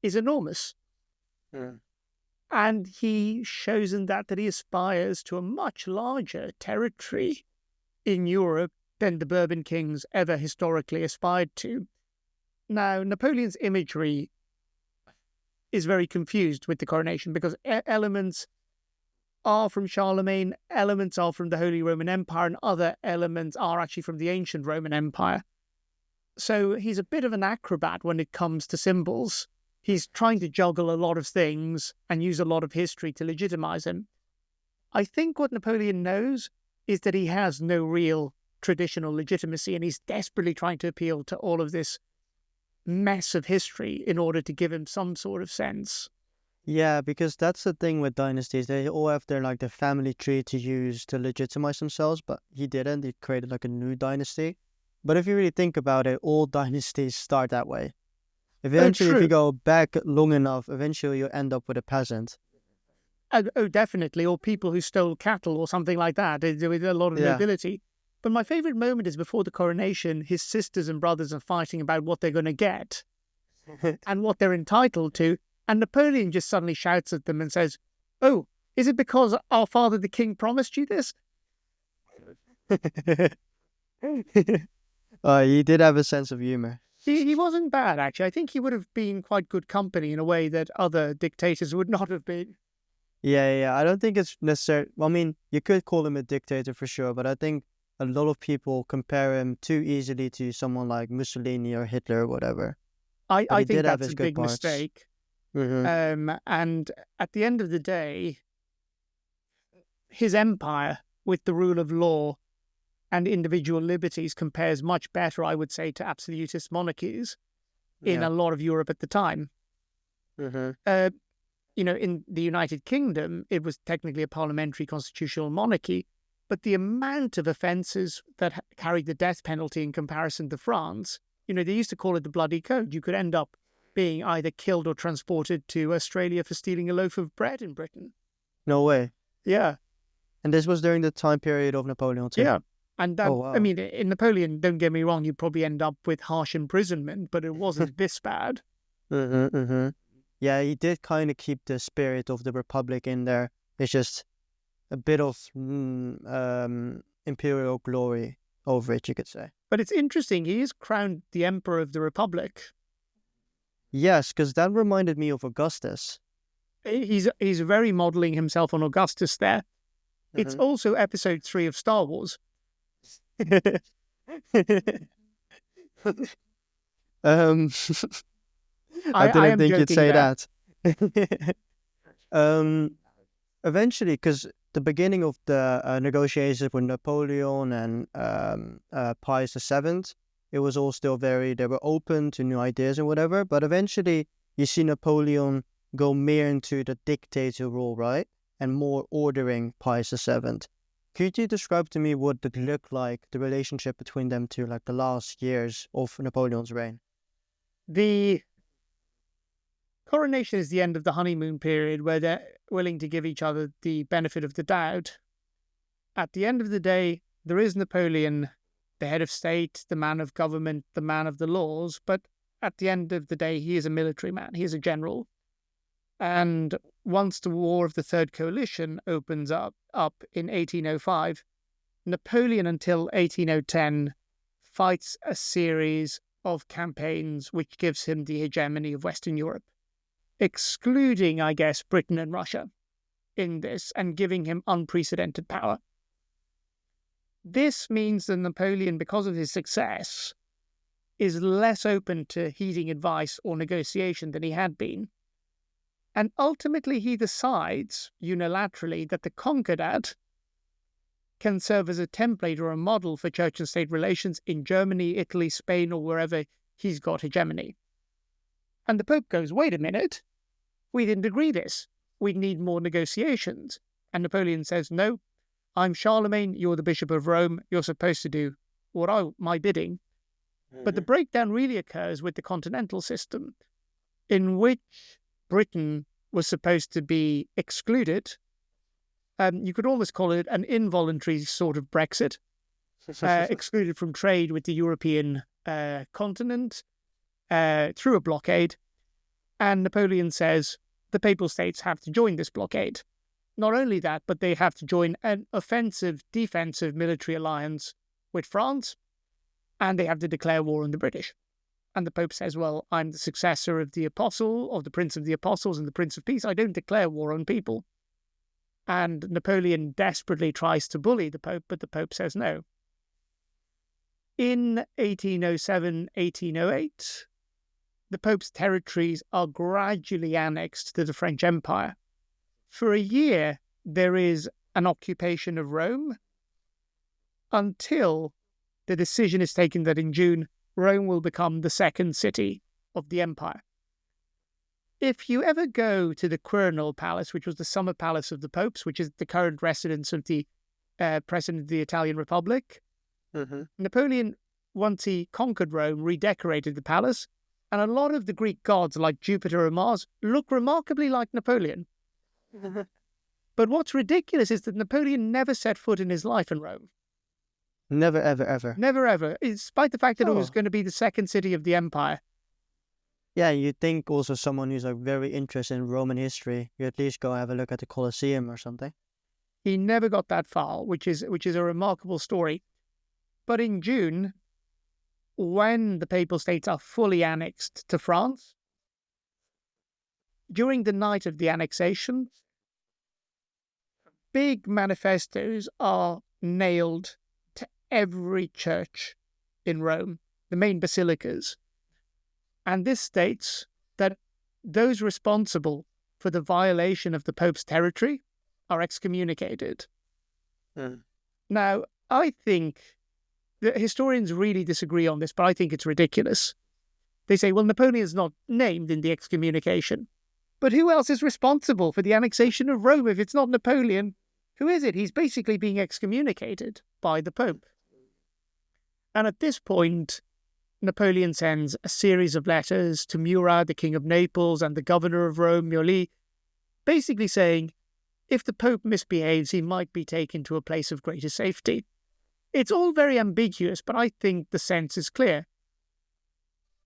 is enormous. Mm. And he shows in that he aspires to a much larger territory in Europe than the Bourbon kings ever historically aspired to. Now, Napoleon's imagery is very confused with the coronation because elements are from Charlemagne, elements are from the Holy Roman Empire, and other elements are actually from the ancient Roman Empire. So he's a bit of an acrobat when it comes to symbols. He's trying to juggle a lot of things and use a lot of history to legitimize him. I think what Napoleon knows is that he has no real traditional legitimacy, and he's desperately trying to appeal to all of this mess of history in order to give him some sort of sense. Yeah, because that's the thing with dynasties. They all have their family tree to use to legitimize themselves, but he didn't. He created a new dynasty. But if you really think about it, all dynasties start that way. Eventually, if you go back long enough, eventually you'll end up with a peasant. Oh, definitely. Or people who stole cattle or something like that. With a lot of nobility. But my favorite moment is before the coronation, his sisters and brothers are fighting about what they're going to get and what they're entitled to. And Napoleon just suddenly shouts at them and says, "Oh, is it because our father the king promised you this?" He did have a sense of humor. He wasn't bad, actually. I think he would have been quite good company in a way that other dictators would not have been. Yeah. I don't think it's necessary. I mean, you could call him a dictator for sure, but I think a lot of people compare him too easily to someone like Mussolini or Hitler or whatever. I think that's a big mistake. Mm-hmm. And at the end of the day, his empire with the rule of law and individual liberties compares much better, I would say, to absolutist monarchies in a lot of Europe at the time. Mm-hmm. In the United Kingdom, it was technically a parliamentary constitutional monarchy, but the amount of offences that carried the death penalty in comparison to France, they used to call it the bloody code. You could end up being either killed or transported to Australia for stealing a loaf of bread in Britain. No way. Yeah. And this was during the time period of Napoleon too? Yeah. And that, wow. I mean, in Napoleon, don't get me wrong, you'd probably end up with harsh imprisonment, but it wasn't this bad. Yeah, he did kind of keep the spirit of the Republic in there. It's just a bit of imperial glory over it, you could say. But it's interesting, he is crowned the Emperor of the Republic. Yes, because that reminded me of Augustus. He's very modelling himself on Augustus there. It's also episode 3 of Star Wars. I didn't think you'd say that. Eventually, because the beginning of the negotiations with Napoleon and Pius VII, it was all still they were open to new ideas and whatever, but eventually you see Napoleon go more into the dictator role, right? And more ordering Pius VII. Could you describe to me what it looked like, the relationship between them two, the last years of Napoleon's reign? The coronation is the end of the honeymoon period where they're willing to give each other the benefit of the doubt. At the end of the day, there is Napoleon, the head of state, the man of government, the man of the laws, but at the end of the day, he is a military man. He is a general. And once the War of the Third Coalition opens up in 1805, Napoleon until 1810 fights a series of campaigns which gives him the hegemony of Western Europe, excluding, I guess, Britain and Russia in this and giving him unprecedented power. This means that Napoleon, because of his success, is less open to heeding advice or negotiation than he had been. And ultimately, he decides unilaterally that the Concordat can serve as a template or a model for church and state relations in Germany, Italy, Spain, or wherever he's got hegemony. And the Pope goes, wait a minute, we didn't agree this. We need more negotiations. And Napoleon says, no, I'm Charlemagne, you're the Bishop of Rome, you're supposed to do my bidding. But the breakdown really occurs with the continental system, in which Britain was supposed to be excluded. You could almost call it an involuntary sort of Brexit, excluded from trade with the European continent. through a blockade. And Napoleon says the Papal States have to join this blockade. Not only that, but they have to join an offensive-defensive military alliance with France, and they have to declare war on the British. And the Pope says, well, I'm the successor of the Apostle, of the Prince of the Apostles and the Prince of Peace. I don't declare war on people. And Napoleon desperately tries to bully the Pope, but the Pope says no. In 1807, 1808, the Pope's territories are gradually annexed to the French Empire. For a year, there is an occupation of Rome until the decision is taken that in June, Rome will become the second city of the empire. If you ever go to the Quirinal Palace, which was the summer palace of the popes, which is the current residence of the president of the Italian Republic, Napoleon, once he conquered Rome, redecorated the palace, and a lot of the Greek gods, like Jupiter and Mars, look remarkably like Napoleon. But what's ridiculous is that Napoleon never set foot in his life in Rome. Never, ever, ever. Never, ever. Despite the fact that it was going to be the second city of the empire. Yeah, you'd think also someone who's like very interested in Roman history, you at least go have a look at the Colosseum or something. He never got that far, which is a remarkable story. But in June, when the Papal States are fully annexed to France, during the night of the annexation, big manifestos are nailed to every church in Rome, the main basilicas. And this states that those responsible for the violation of the Pope's territory are excommunicated. Now, I think the historians really disagree on this, but I think it's ridiculous. They say, well, Napoleon's not named in the excommunication. But who else is responsible for the annexation of Rome if it's not Napoleon? Who is it? He's basically being excommunicated by the Pope. And at this point, Napoleon sends a series of letters to Murat, the King of Naples, and the governor of Rome, Mioli, basically saying, if the Pope misbehaves, he might be taken to a place of greater safety. It's all very ambiguous, but I think the sense is clear.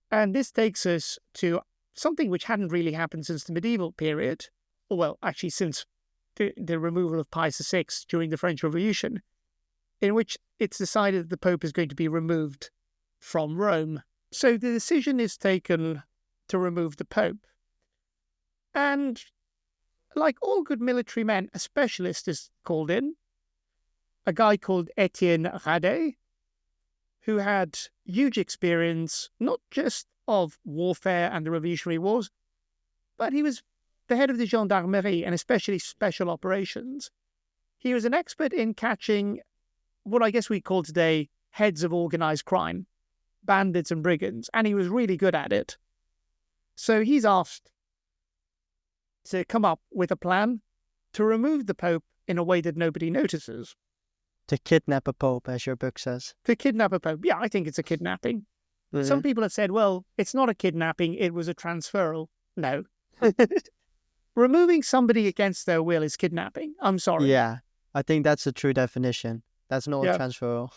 And this takes us to something which hadn't really happened since the medieval period, or well, actually since the removal of Pius VI during the French Revolution, in which it's decided that the Pope is going to be removed from Rome. So the decision is taken to remove the Pope. And like all good military men, a specialist is called in, a guy called Etienne Radet, who had huge experience, not just of warfare and the Revolutionary Wars, but he was the head of the gendarmerie and especially special operations. He was an expert in catching what I guess we call today heads of organized crime, bandits and brigands, and he was really good at it. So he's asked to come up with a plan to remove the Pope in a way that nobody notices. To kidnap a Pope, as your book says. To kidnap a Pope. Yeah, I think it's a kidnapping. Some people have said, well, it's not a kidnapping, it was a transferal. No. Removing somebody against their will is kidnapping. I'm sorry. Yeah, I think that's the true definition. That's not a transferal.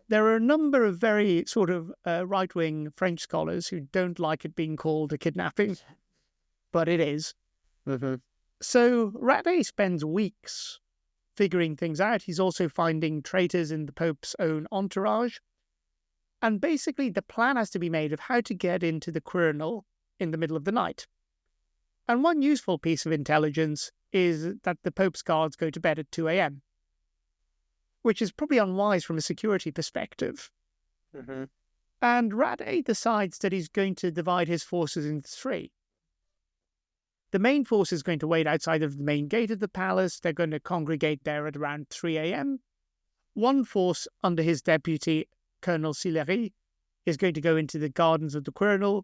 There are a number of very sort of right-wing French scholars who don't like it being called a kidnapping, but it is. So Radet spends weeks figuring things out. He's also finding traitors in the Pope's own entourage. And basically the plan has to be made of how to get into the Quirinal in the middle of the night. And one useful piece of intelligence is that the Pope's guards go to bed at 2 a.m., which is probably unwise from a security perspective. And Radet decides that he's going to divide his forces into three. The main force is going to wait outside of the main gate of the palace. They're going to congregate there at around 3 a.m. One force under his deputy, Colonel Sillery, is going to go into the gardens of the Quirinal,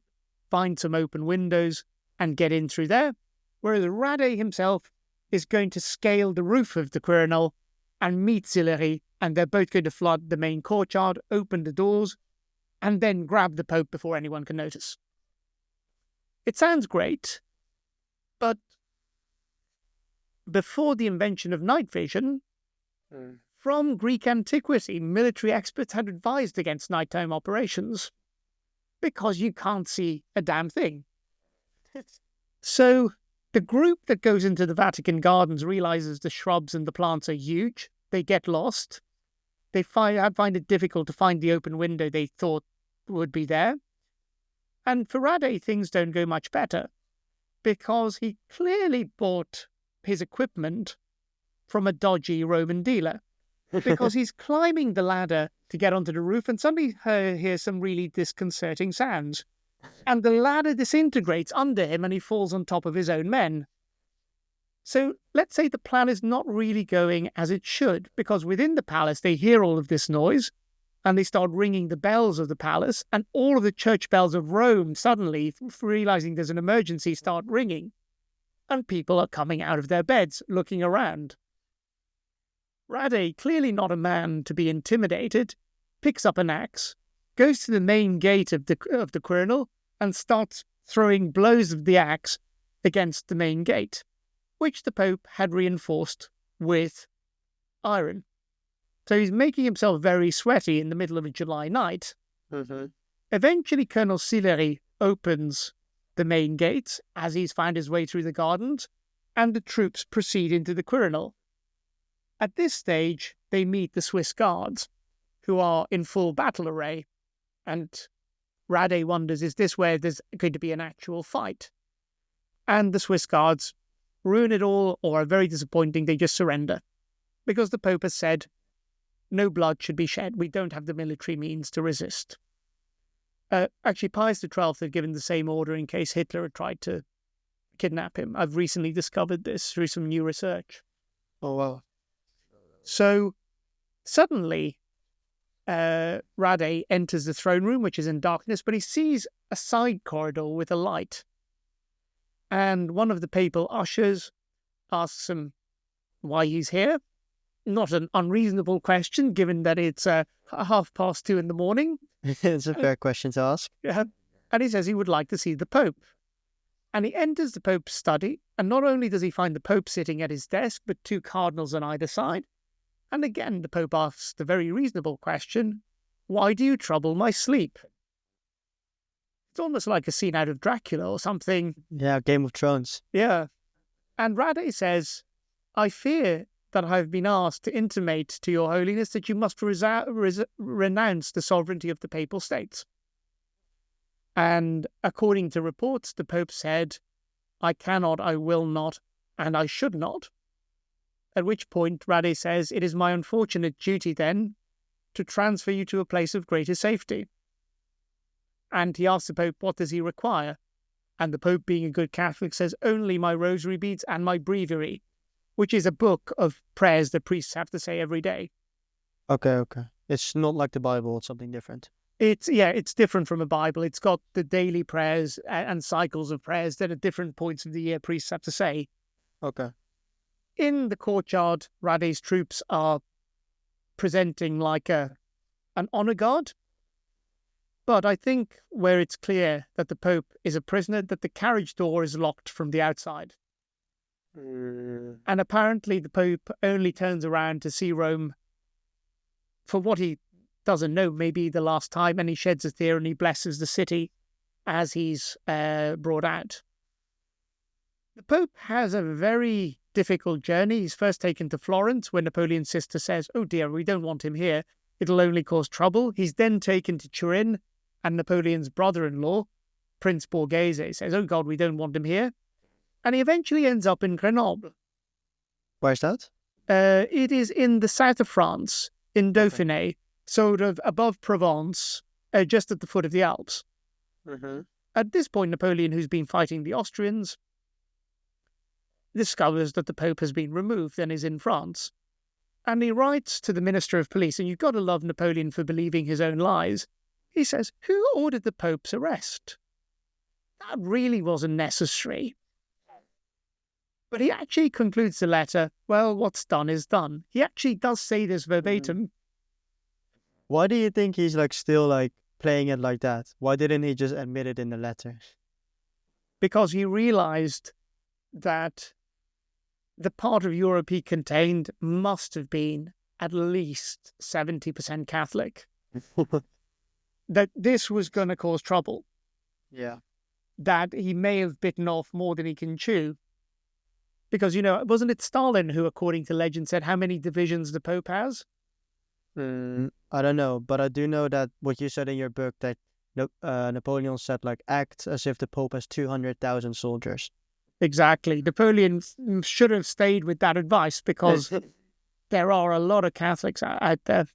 find some open windows, and get in through there, whereas Radet himself is going to scale the roof of the Quirinal and meet Sillery, and they're both going to flood the main courtyard, open the doors, and then grab the Pope before anyone can notice. It sounds great, but before the invention of night vision, from Greek antiquity, military experts had advised against nighttime operations. because you can't see a damn thing. So the group that goes into the Vatican gardens realizes the shrubs and the plants are huge. They get lost. They find it difficult to find the open window they thought would be there. And for Rade, things don't go much better, because he clearly bought his equipment from a dodgy Roman dealer. Because he's climbing the ladder to get onto the roof and suddenly hears some really disconcerting sounds. And the ladder disintegrates under him and he falls on top of his own men. So let's say the plan is not really going as it should, because within the palace they hear all of this noise and they start ringing the bells of the palace, and all of the church bells of Rome suddenly, realizing there's an emergency, start ringing. And people are coming out of their beds looking around. Rade, clearly not a man to be intimidated, picks up an axe, goes to the main gate of the Quirinal and starts throwing blows of the axe against the main gate, which the Pope had reinforced with iron. So he's making himself very sweaty in the middle of a July night. Mm-hmm. Eventually, Colonel Sillery opens the main gates as he's found his way through the gardens, and the troops proceed into the Quirinal. At this stage, they meet the Swiss Guards, who are in full battle array, and Rade wonders, is this where there's going to be an actual fight? And the Swiss Guards ruin it all, or are very disappointing. They just surrender, because the Pope has said, no blood should be shed. We don't have the military means to resist. Actually, Pius XII had given the same order in case Hitler had tried to kidnap him. I've recently discovered this through some new research. Oh, wow. So suddenly, Rade enters the throne room, which is in darkness, but he sees a side corridor with a light. And one of the papal ushers asks him why he's here. Not an unreasonable question, given that it's 2:30 in the morning. It's a fair question to ask. And he says he would like to see the Pope. And he enters the Pope's study, and not only does he find the Pope sitting at his desk, but two cardinals on either side. And again, the Pope asks the very reasonable question, why do you trouble my sleep? It's almost like a scene out of Dracula or something. Yeah, Game of Thrones. Yeah. And Rade says, I fear that I have been asked to intimate to your holiness that you must renounce the sovereignty of the Papal States. And according to reports, the Pope said, I cannot, I will not, and I should not. At which point Rade says, it is my unfortunate duty then to transfer you to a place of greater safety. And he asks the Pope, what does he require? And the Pope, being a good Catholic, says, only my rosary beads and my breviary, which is a book of prayers that priests have to say every day. Okay. It's not like the Bible, it's something different. It's different from a Bible. It's got the daily prayers and cycles of prayers that at different points of the year priests have to say. Okay. In the courtyard, Rade's troops are presenting like an honor guard. But I think where it's clear that the Pope is a prisoner, that the carriage door is locked from the outside. And apparently the Pope only turns around to see Rome for what he doesn't know, maybe the last time, and he sheds a tear and he blesses the city as he's brought out. The Pope has a very difficult journey. He's first taken to Florence, where Napoleon's sister says, oh dear, we don't want him here. It'll only cause trouble. He's then taken to Turin, and Napoleon's brother-in-law, Prince Borghese, says, oh God, we don't want him here. And he eventually ends up in Grenoble. Where's that? It is in the south of France, in Dauphiné, sort of above Provence, just at the foot of the Alps. Mm-hmm. At this point, Napoleon, who's been fighting the Austrians, discovers that the Pope has been removed and is in France. And he writes to the Minister of Police, and you've got to love Napoleon for believing his own lies. He says, who ordered the Pope's arrest? That really wasn't necessary. But he actually concludes the letter, well, what's done is done. He actually does say this verbatim. Why do you think he's still playing it like that? Why didn't he just admit it in the letter? Because he realized that the part of Europe he contained must have been at least 70% Catholic. that this was going to cause trouble, Yeah. that he may have bitten off more than he can chew. Because, wasn't it Stalin who, according to legend, said how many divisions the Pope has? I don't know, but I do know that what you said in your book, that Napoleon said, like, act as if the Pope has 200,000 soldiers. Exactly. Napoleon should have stayed with that advice, because there are a lot of Catholics out there.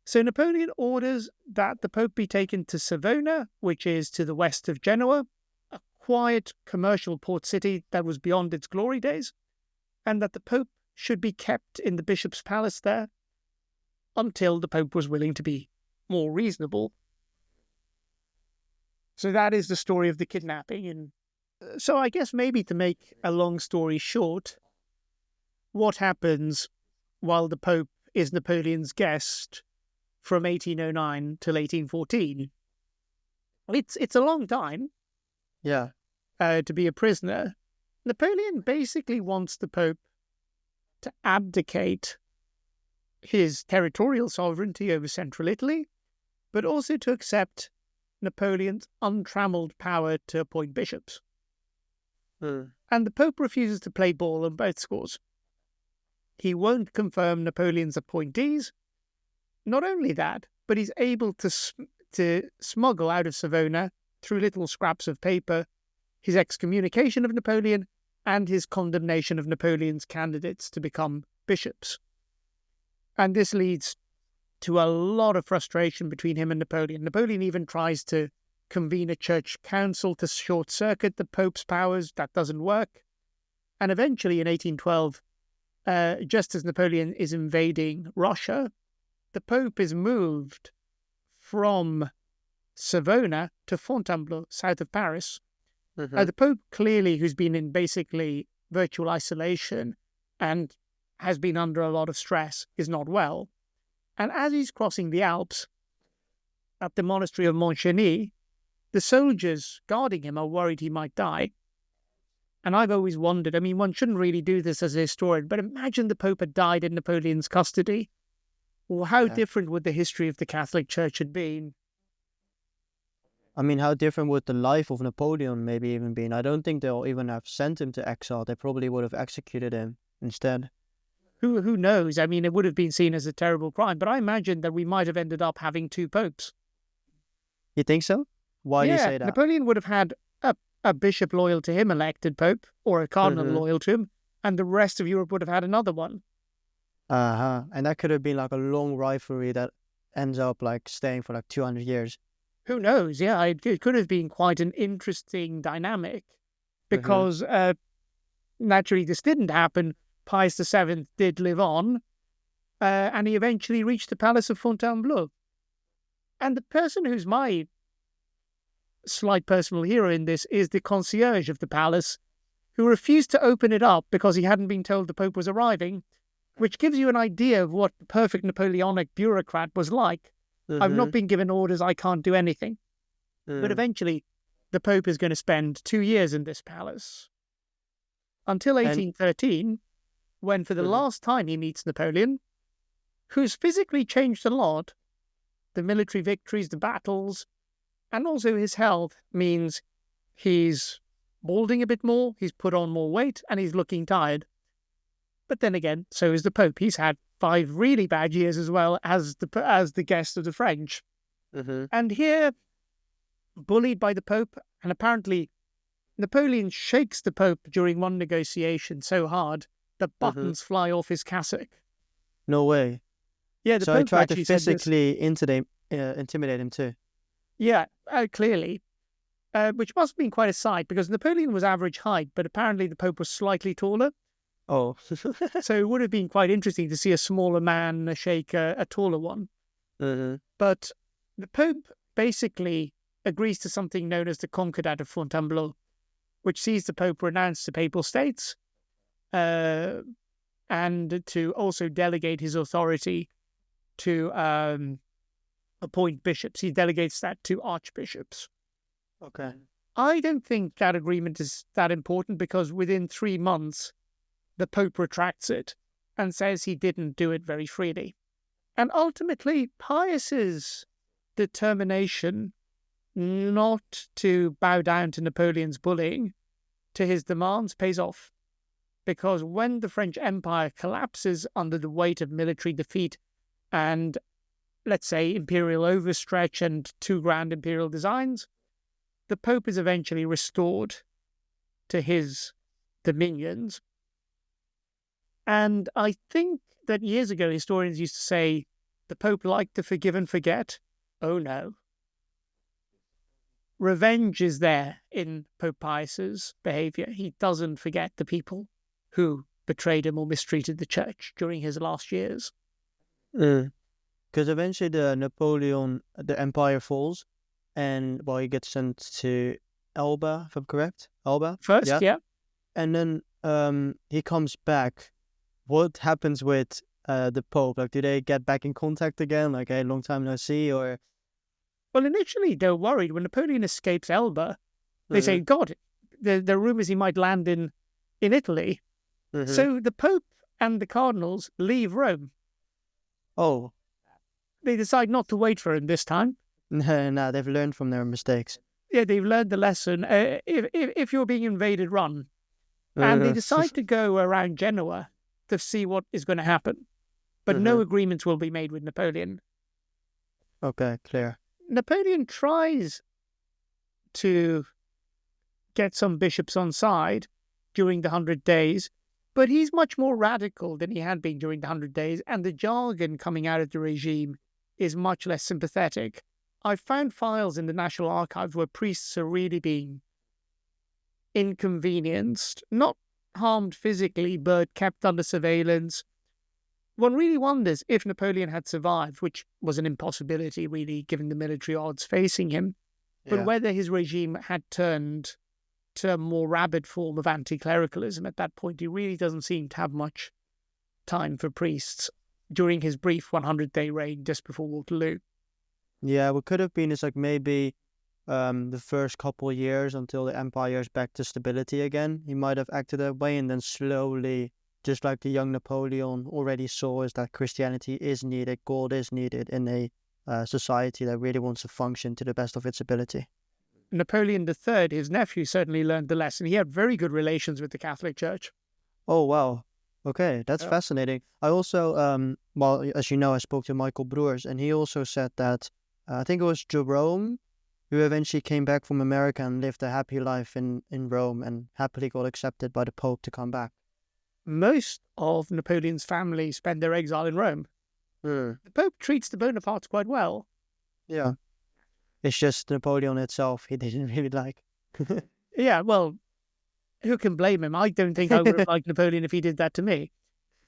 So Napoleon orders that the Pope be taken to Savona, which is to the west of Genoa, a quiet commercial port city that was beyond its glory days, and that the Pope should be kept in the bishop's palace there until the Pope was willing to be more reasonable. So that is the story of the kidnapping. And so I guess maybe to make a long story short, what happens while the Pope is Napoleon's guest from 1809 till 1814? It's a long time. Yeah. To be a prisoner. Napoleon basically wants the Pope to abdicate his territorial sovereignty over central Italy, but also to accept Napoleon's untrammeled power to appoint bishops. And the Pope refuses to play ball on both scores. He won't confirm Napoleon's appointees. Not only that, but he's able to smuggle out of Savona, through little scraps of paper, his excommunication of Napoleon and his condemnation of Napoleon's candidates to become bishops. And this leads to a lot of frustration between him and Napoleon. Napoleon even tries to convene a church council to short-circuit the Pope's powers. That doesn't work. And eventually, in 1812, just as Napoleon is invading Russia, the Pope is moved from Savona to Fontainebleau, south of Paris. The Pope, clearly, who's been in basically virtual isolation and has been under a lot of stress, is not well. And as he's crossing the Alps at the monastery of Montcheny, the soldiers guarding him are worried he might die. And I've always wondered, I mean, one shouldn't really do this as a historian, but imagine the Pope had died in Napoleon's custody. Well, how different would the history of the Catholic Church have been? I mean, how different would the life of Napoleon maybe even been? I don't think they'll even have sent him to exile. They probably would have executed him instead. Who knows? I mean, it would have been seen as a terrible crime, but I imagine that we might have ended up having two popes. You think so? Why do you say that? Napoleon would have had a bishop loyal to him elected pope, or a cardinal loyal to him, and the rest of Europe would have had another one. And that could have been like a long rivalry that ends up like staying for like 200 years. Who knows? Yeah, it could have been quite an interesting dynamic, because naturally this didn't happen. Pius VII did live on, and he eventually reached the palace of Fontainebleau. And the person who's my slight personal hero in this is the concierge of the palace, who refused to open it up because he hadn't been told the Pope was arriving, which gives you an idea of what the perfect Napoleonic bureaucrat was like. I've not been given orders, I can't do anything. But eventually, the Pope is going to spend 2 years in this palace. Until 1813, when for the last time he meets Napoleon, who's physically changed a lot. The military victories, the battles, and also his health means he's balding a bit more, he's put on more weight, and he's looking tired. But then again, so is the Pope. He's had 5 really bad years as well as the guest of the French. And here, bullied by the Pope, and apparently Napoleon shakes the Pope during one negotiation so hard that buttons fly off his cassock. No way. Yeah, the so Pope he tried to physically intimidate him too. Yeah, clearly. Which must have been quite a sight, because Napoleon was average height, but apparently the Pope was slightly taller. Oh. So it would have been quite interesting to see a smaller man shake a taller one. But the Pope basically agrees to something known as the Concordat of Fontainebleau, which sees the Pope renounce the Papal States and to also delegate his authority to appoint bishops. He delegates that to archbishops. Okay. I don't think that agreement is that important, because within 3 months, the Pope retracts it and says he didn't do it very freely. And ultimately, Pius's determination not to bow down to Napoleon's bullying, to his demands, pays off. Because when the French Empire collapses under the weight of military defeat and, let's say, imperial overstretch and too grand imperial designs, the Pope is eventually restored to his dominions. And I think that years ago, historians used to say the Pope liked to forgive and forget. Oh no. Revenge is there in Pope Pius's behavior. He doesn't forget the people who betrayed him or mistreated the church during his last years. Because eventually the empire falls, and well, he gets sent to Elba, if I'm correct. Elba? First, yeah. And then he comes back. What happens with the Pope? Like, do they get back in contact again? Like, hey, long time no see, or... Well, initially they were worried when Napoleon escapes Elba. They say, God, there are rumors he might land in Italy. So the Pope and the cardinals leave Rome. Oh. They decide not to wait for him this time. No, they've learned from their mistakes. Yeah, they've learned the lesson. If you're being invaded, run. And they decide to go around Genoa to see what is going to happen. But no agreements will be made with Napoleon. Okay, clear. Napoleon tries to get some bishops on side during the 100 Days, but he's much more radical than he had been during the 100 Days, and the jargon coming out of the regime is much less sympathetic. I've found files in the National Archives where priests are really being inconvenienced, not harmed physically, but kept under surveillance. One really wonders if Napoleon had survived, which was an impossibility, really, given the military odds facing him, but whether his regime had turned to a more rabid form of anti-clericalism at that point. He really doesn't seem to have much time for priests during his brief 100-day reign just before Waterloo. Yeah, what could have been is like maybe the first couple of years until the empire is back to stability again. He might have acted that way, and then slowly, just like the young Napoleon already saw, is that Christianity is needed, God is needed in a society that really wants to function to the best of its ability. Napoleon III, his nephew, certainly learned the lesson. He had very good relations with the Catholic Church. Oh, wow. Okay, that's fascinating. I also, well, as you know, I spoke to Michael Brewers, and he also said that, I think it was Jerome, who eventually came back from America and lived a happy life in Rome and happily got accepted by the Pope to come back. Most of Napoleon's family spend their exile in Rome. The Pope treats the Bonapartes quite well. Yeah. It's just Napoleon itself he didn't really like. Yeah, well, who can blame him? I don't think I would have liked Napoleon if he did that to me.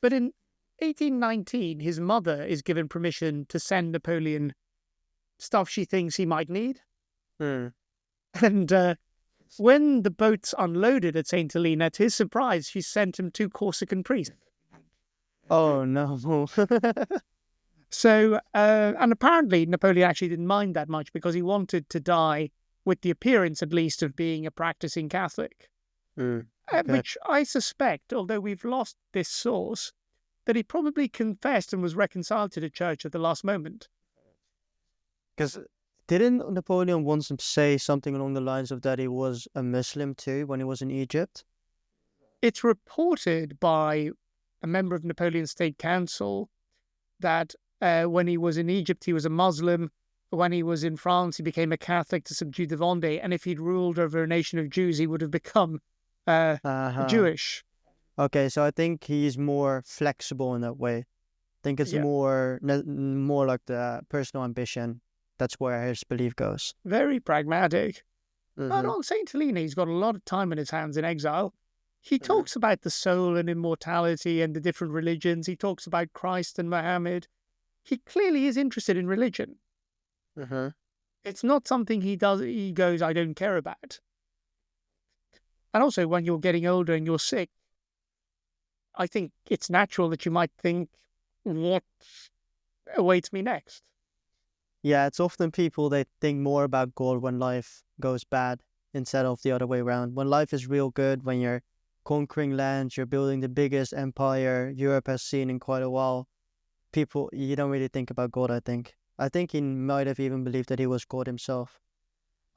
But in 1819, his mother is given permission to send Napoleon stuff she thinks he might need. And when the boats unloaded at St. Helena, to his surprise, she sent him 2 Corsican priests. Oh, no. So, and apparently Napoleon actually didn't mind that much because he wanted to die with the appearance, at least, of being a practicing Catholic. Which I suspect, although we've lost this source, that he probably confessed and was reconciled to the church at the last moment. Because didn't Napoleon once say something along the lines of that he was a Muslim too when he was in Egypt? It's reported by a member of Napoleon's State Council that when he was in Egypt, he was a Muslim. When he was in France, he became a Catholic to subdue the Vendée. And if he'd ruled over a nation of Jews, he would have become Jewish. Okay, so I think he's more flexible in that way. I think it's more like the personal ambition. That's where his belief goes. Very pragmatic. But on St. Helena, he's got a lot of time on his hands in exile. He talks about the soul and immortality and the different religions. He talks about Christ and Muhammad. He clearly is interested in religion. It's not something he goes, I don't care about. And also, when you're getting older and you're sick, I think it's natural that you might think, what awaits me next? Yeah, it's often people, they think more about God when life goes bad instead of the other way around. When life is real good, when you're conquering lands, you're building the biggest empire Europe has seen in quite a while, you don't really think about God, I think. I think he might have even believed that he was God himself.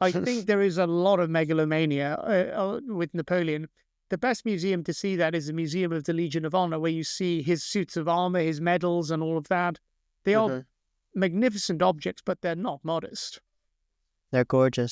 I think there is a lot of megalomania with Napoleon. The best museum to see that is the Museum of the Legion of Honor, where you see his suits of armor, his medals, and all of that. They are magnificent objects, but they're not modest. They're gorgeous.